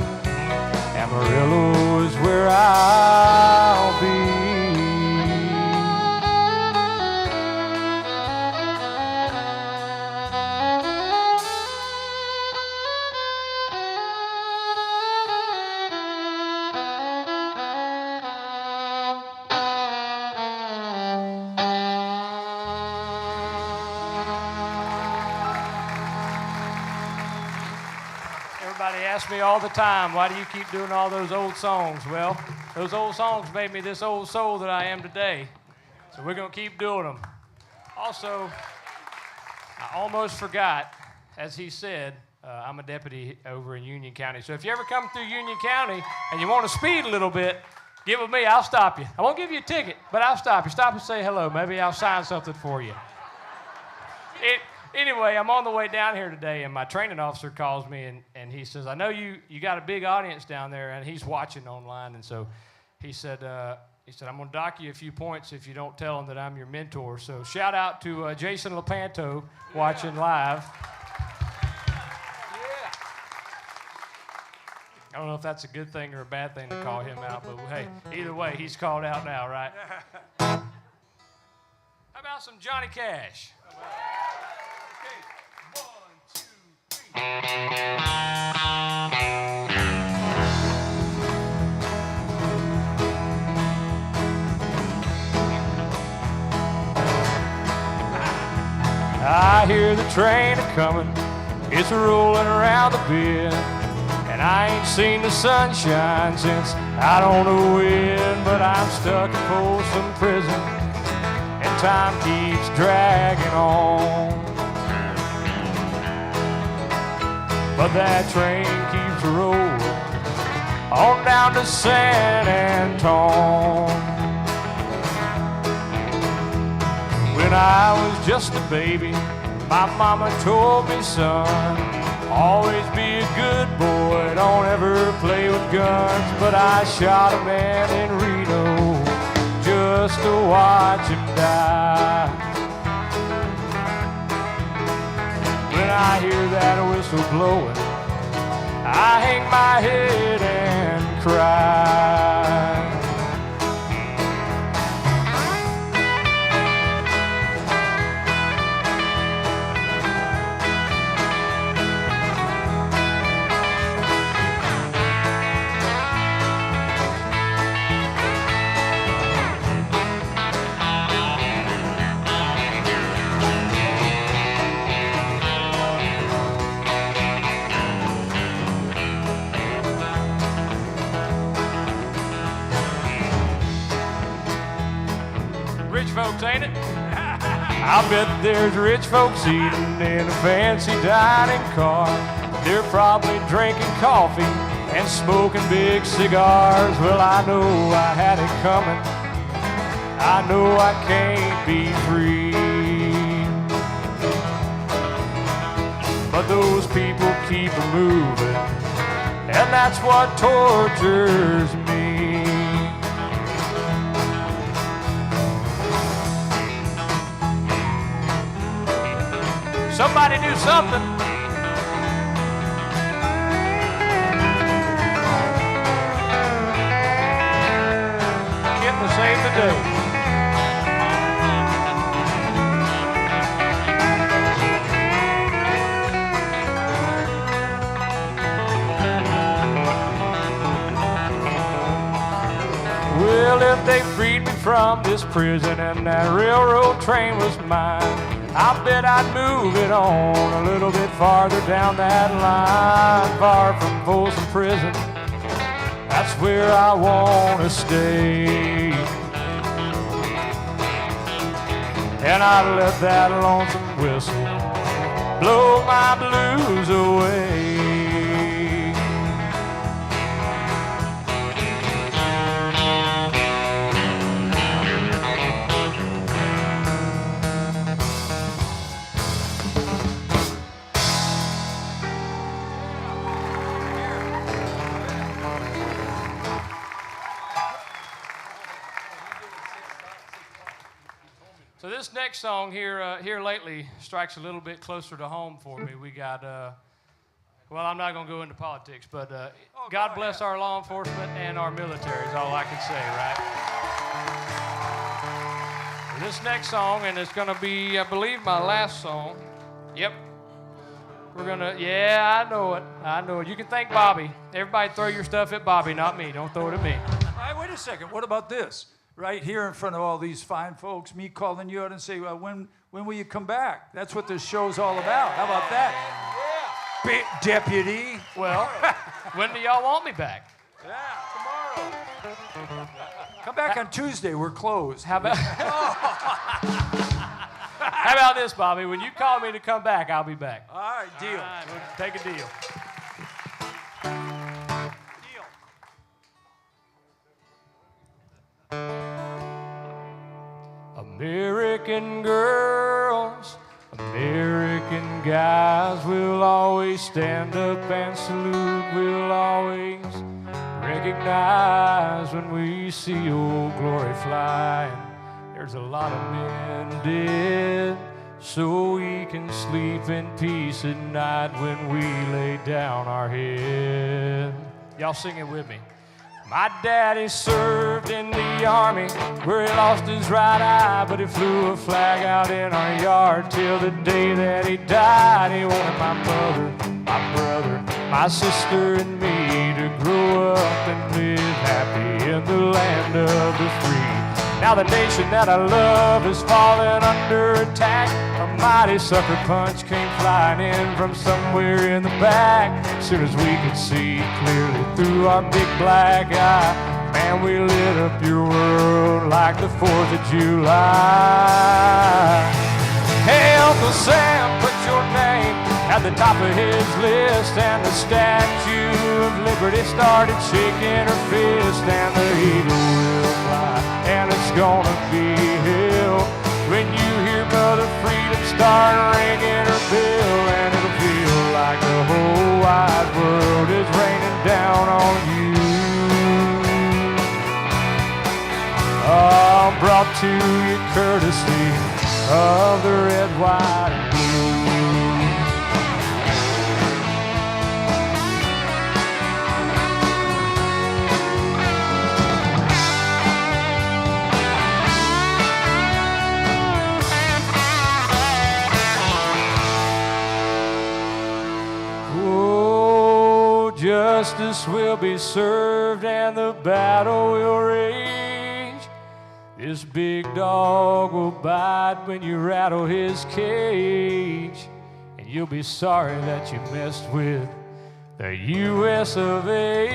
H: Amarillo is where I'll be. Everybody asks me all the time, why do you keep doing all those old songs? Well, those old songs made me this old soul that I am today. So we're going to keep doing them. Also, I almost forgot, as he said, I'm a deputy over in Union County. So if you ever come through Union County and you want to speed a little bit, get with me. I'll stop you. I won't give you a ticket, but I'll stop you. Stop and say hello. Maybe I'll sign something for you. Anyway, I'm on the way down here today, and my training officer calls me, and he says, I know you got a big audience down there, and he's watching online. And so he said, I'm going to dock you a few points if you don't tell him that I'm your mentor. So shout out to Jason Lepanto watching live. I don't know if that's a good thing or a bad thing to call him out, but hey, either way, he's called out now, right? How about some Johnny Cash? I hear the train a-comin', it's rolling around the bend, and I ain't seen the sunshine since I don't know when, but I'm stuck in Folsom Prison, and time keeps dragging on. But that train keeps rolling on down to San Antone. When I was just a baby, my mama told me, son, always be a good boy, don't ever play with guns. But I shot a man in Reno just to watch him die. When I hear that whistle blowing, I hang my head and cry. Folks, ain't it? I bet there's rich folks eating in a fancy dining car. They're probably drinking coffee and smoking big cigars. Well, I know I had it coming. I know I can't be free. But those people keep moving, and that's what tortures me. Somebody do something. Getting to save the day. Well, if they freed me from this prison and that railroad train was mine, I bet I'd move it on a little bit farther down that line, far from Folsom Prison. That's where I want to stay. And I'd let that lonesome whistle blow my blues away. So this next song here lately strikes a little bit closer to home for me. We got, well, I'm not going to go into politics, but God bless our law enforcement and our military is all I can say, right? This next song, and it's going to be, I believe, my last song. Yep. We're going to, yeah, I know it. I know it. You can thank Bobby. Everybody throw your stuff at Bobby, not me. Don't throw it at me.
C: All right, wait a second. What about this? Right here in front of all these fine folks, me calling you out and say, well, when will you come back? That's what this show's all about. How about that? Yeah. Deputy.
H: Well, when do y'all want me back?
C: Yeah, tomorrow. Come back on Tuesday. We're closed.
H: How about, how about this, Bobby? When you call me to come back, I'll be back.
C: All right, deal.
H: All right, we'll take a deal. American girls, American guys, we'll always stand up and salute. We'll always recognize when we see old glory flying. There's a lot of men dead, so we can sleep in peace at night when we lay down our head. Y'all sing it with me. My daddy served in the army where he lost his right eye, but he flew a flag out in our yard till the day that he died. He wanted my mother, my brother, my sister, and me to grow up and live happy in the land of the free. Now the nation that I love is falling under attack. A mighty sucker punch came flying in from somewhere in the back. Soon as we could see clearly through our big black eye, man, we lit up your world like the 4th of July. Hey, Uncle Sam, put your name at the top of his list, and the Statue of Liberty started shaking her fist, and the eagle will fly, and it's gonna be hell when you hear Mother Freedom start ringing her bell, and it'll feel like the whole wide world is raining down on you. Brought to you courtesy of the red, white, and blue. Oh, justice will be served and the battle will rage. This big dog will bite when you rattle his cage, and you'll be sorry that you messed with the U.S. of A.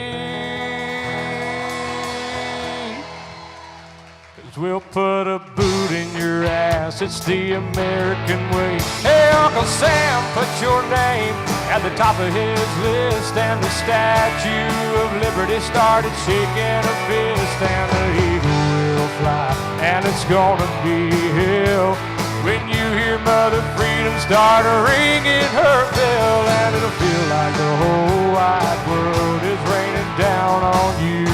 H: 'Cause we'll put a boot in your ass, it's the American way. Hey, Uncle Sam, put your name at the top of his list, and the Statue of Liberty started shaking her fist, and the eagle will fly, and it's gonna be hell when you hear Mother Freedom start ringing her bell, and it'll feel like the whole wide world is raining down on you.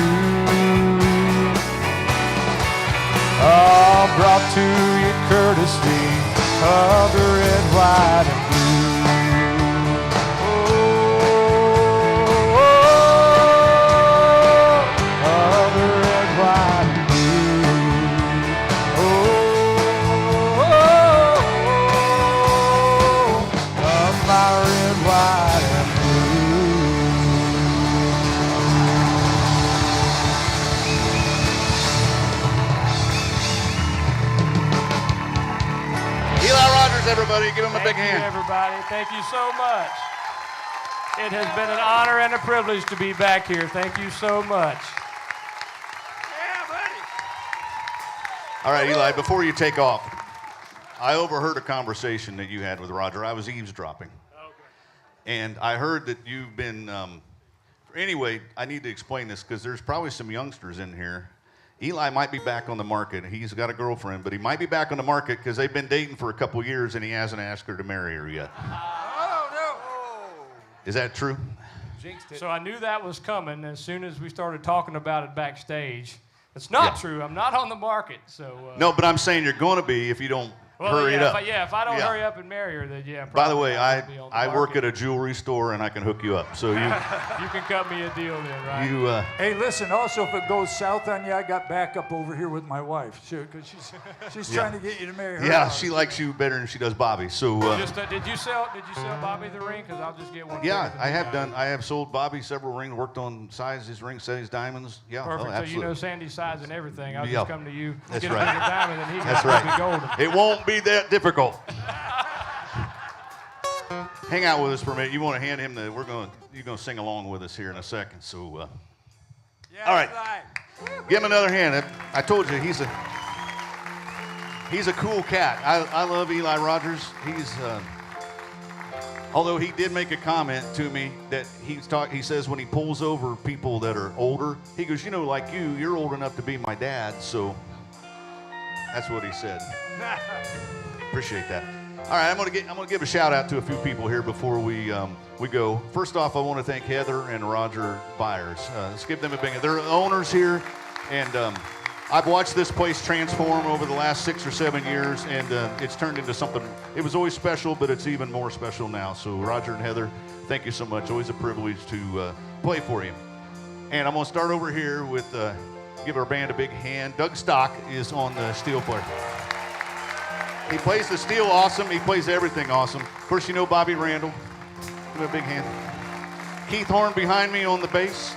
H: Oh, brought to you courtesy of the red, white, and blue.
A: Eli Rogers Cheers, everybody. Give him a big hand.
H: Thank you, everybody. Thank you so much. It has been an honor and a privilege to be back here. Thank you so much.
A: Yeah, buddy. All right, Eli, before you take off, I overheard a conversation that you had with Roger. I was eavesdropping. Okay. And I heard that you've been, anyway, I need to explain this because there's probably some youngsters in here. Eli might be back on the market. He's got a girlfriend, but he might be back on the market because they've been dating for a couple years and he hasn't asked her to marry her yet.
C: Oh, no.
A: Is that true?
H: So I knew that was coming as soon as we started talking about it backstage. It's not true. I'm not on the market. So
A: no, but I'm saying you're going to be if you don't hurry it up.
H: If I don't hurry up and marry her, then yeah.
A: By the way,
H: I'll be on the
A: I work
H: market.
A: at a jewelry store and I can hook you up. So you
H: You can cut me a deal then, right?
A: you
C: Hey, listen, also, if it goes south on you, I got backup over here with my wife, because she's trying to get you to marry her.
A: yeah, she likes you better than she does Bobby. So
H: Did you sell Bobby the ring? Because I'll just get one.
A: yeah, I have done. I have sold Bobby several rings, worked on sizes, ring size, diamonds. Yeah,
H: Perfect.
A: oh,
H: So
A: absolutely.
H: you know Sandy's size and everything. I'll
A: Yeah.
H: just come to you.
A: That's
H: get
A: right.
H: a bigger diamond than he got.
A: That's
H: It'll
A: right.
H: be golden.
A: It won't be that difficult. Hang out with us for a minute. You want to hand him you're gonna sing along with us here in a second. So,
C: Yeah,
A: all right.
C: Eli.
A: Give him another hand. I told you he's a cool cat. I love Eli Rogers. Although he did make a comment to me that he says when he pulls over people that are older, he goes, like you're old enough to be my dad. So that's what he said. Appreciate that. All right, I'm gonna give a shout out to a few people here before we go. First off, I want to thank Heather and Roger Byers. Let's give them a big hand. They're owners here, and I've watched this place transform over the last 6 or 7 years, and it's turned into something. It was always special, but it's even more special now. So Roger and Heather, thank you so much. Always a privilege to play for you. And I'm gonna start over here with give our band a big hand. Doug Stock is on the steel player. He plays the steel awesome. He plays everything awesome. Of course, you know Bobby Randall. Give him a big hand. Keith Horn behind me on the bass.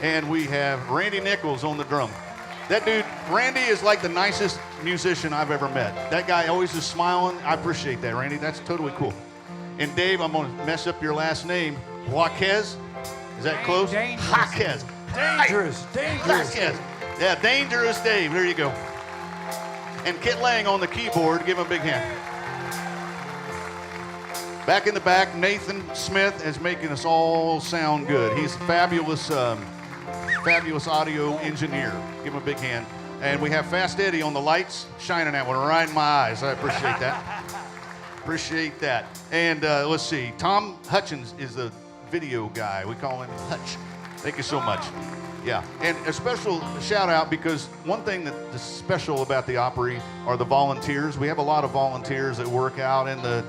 A: And we have Randy Nichols on the drum. That dude, Randy, is like the nicest musician I've ever met. That guy always is smiling. I appreciate that, Randy. That's totally cool. And Dave, I'm going to mess up your last name. Jaquez? Is that close? Jaquez.
C: Dangerous.
A: Jaquez. Yeah, Dangerous Dave. There you go. And Kit Lang on the keyboard. Give him a big hand. Back in the back, Nathan Smith is making us all sound good. He's a fabulous audio engineer. Give him a big hand. And we have Fast Eddie on the lights, shining that one right in my eyes. I appreciate that. Appreciate that. And let's see, Tom Hutchins is the video guy. We call him Hutch. Thank you so much. Yeah, and a special shout out because one thing that's special about the Opry are the volunteers. We have a lot of volunteers that work out in the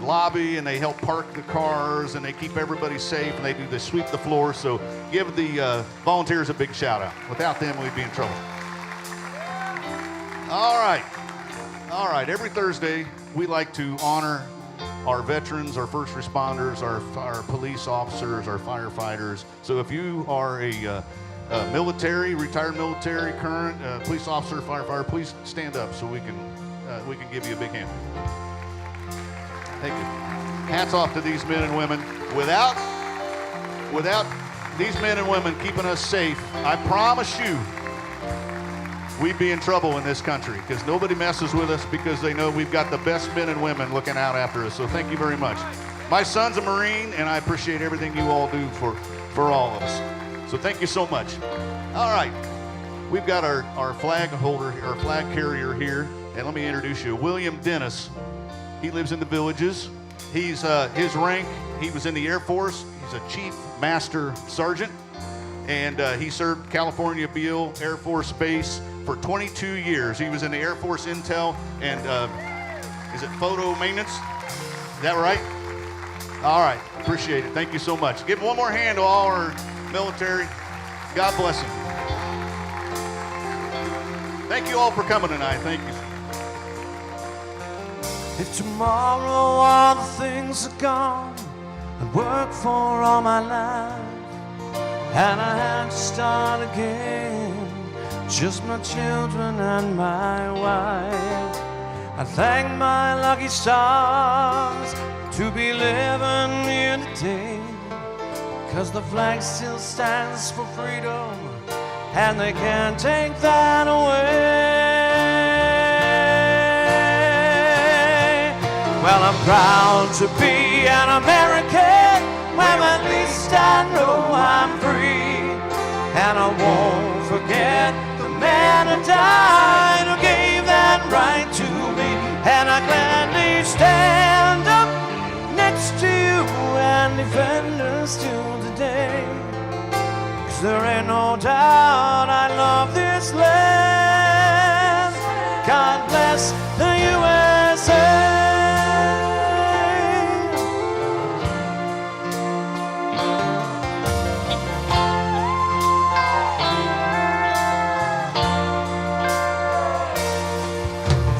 A: lobby, and they help park the cars, and they keep everybody safe, and they sweep the floor. So give the volunteers a big shout out. Without them, we'd be in trouble. All right. Every Thursday, we like to honor our veterans, our first responders, our police officers, our firefighters. So if you are a military, retired military, current police officer, firefighter, please stand up so we can give you a big hand. Thank you. Hats off to these men and women. Without these men and women keeping us safe, I promise you, we'd be in trouble in this country because nobody messes with us because they know we've got the best men and women looking out after us. So thank you very much. My son's a Marine, and I appreciate everything you all do for all of us. So thank you so much. All right. We've got our flag holder, our flag carrier here, and let me introduce you. William Dennis. He lives in the Villages. He's his rank, he was in the Air Force. He's a Chief Master Sergeant, and he served California Beale Air Force Base for 22 years. He was in the Air Force Intel and is it photo maintenance? Is that right? All right, appreciate it. Thank you so much. Give one more hand to all our military. God bless them. Thank you all for coming tonight. Thank you.
I: If tomorrow all the things are gone I've worked for all my life, and I had to start again, just my children and my wife. I thank my lucky stars to be living here today, 'cause the flag still stands for freedom, and they can't take that away. Well, I'm proud to be an American, well, at least I know I'm free. And I won't forget the man who died, who gave that right to me. And I gladly stand up next to you and defend us till today. 'Cause there ain't no doubt I love this land. God bless the USA.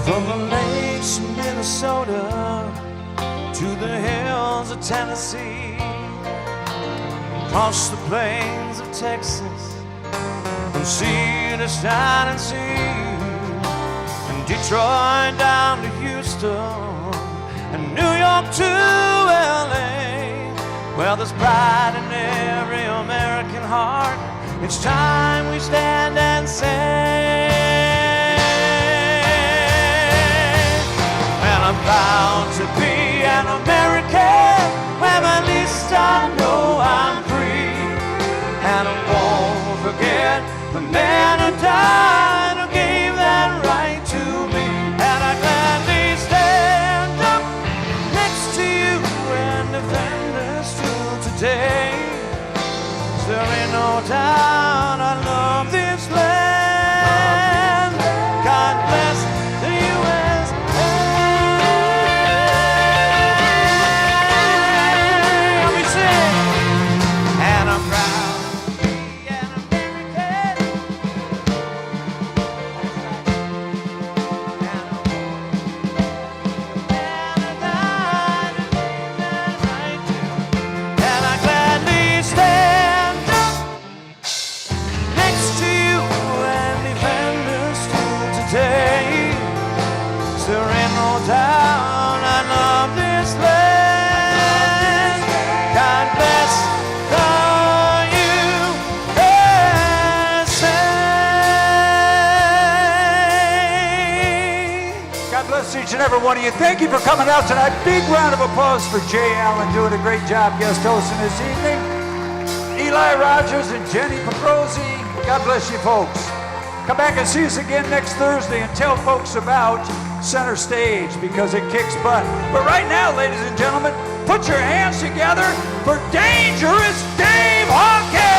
I: From the lakes of Minnesota to the hills of Tennessee, across the plains of Texas, from sea to shining sea, from Detroit down to Houston, and New York to LA. Well, there's pride in every American heart each time we stand and say, I'm proud to be an American, well, at least I know I'm free. And I won't forget the man who died, who gave that right to me. And I gladly stand up next to you and defend us till today. 'Cause there ain't no doubt I love this land. God bless the USA. And I'm proud to be an American. And I won't and I died to leave that right to. And I gladly stand up next to you and defend us till today. 'Cause there ain't no doubt I love this land. God bless the USA.
C: God bless each and every one of you. Thank you for coming out tonight. Big round of applause for Jay Allen doing a great job guest hosting this evening. Eli Rogers and Jenny Peprosi. God bless you folks. Come back and see us again next Thursday and tell folks about Center Stage because it kicks butt. But right now, ladies and gentlemen, put your hands together for Dangerous Dave Hawkins.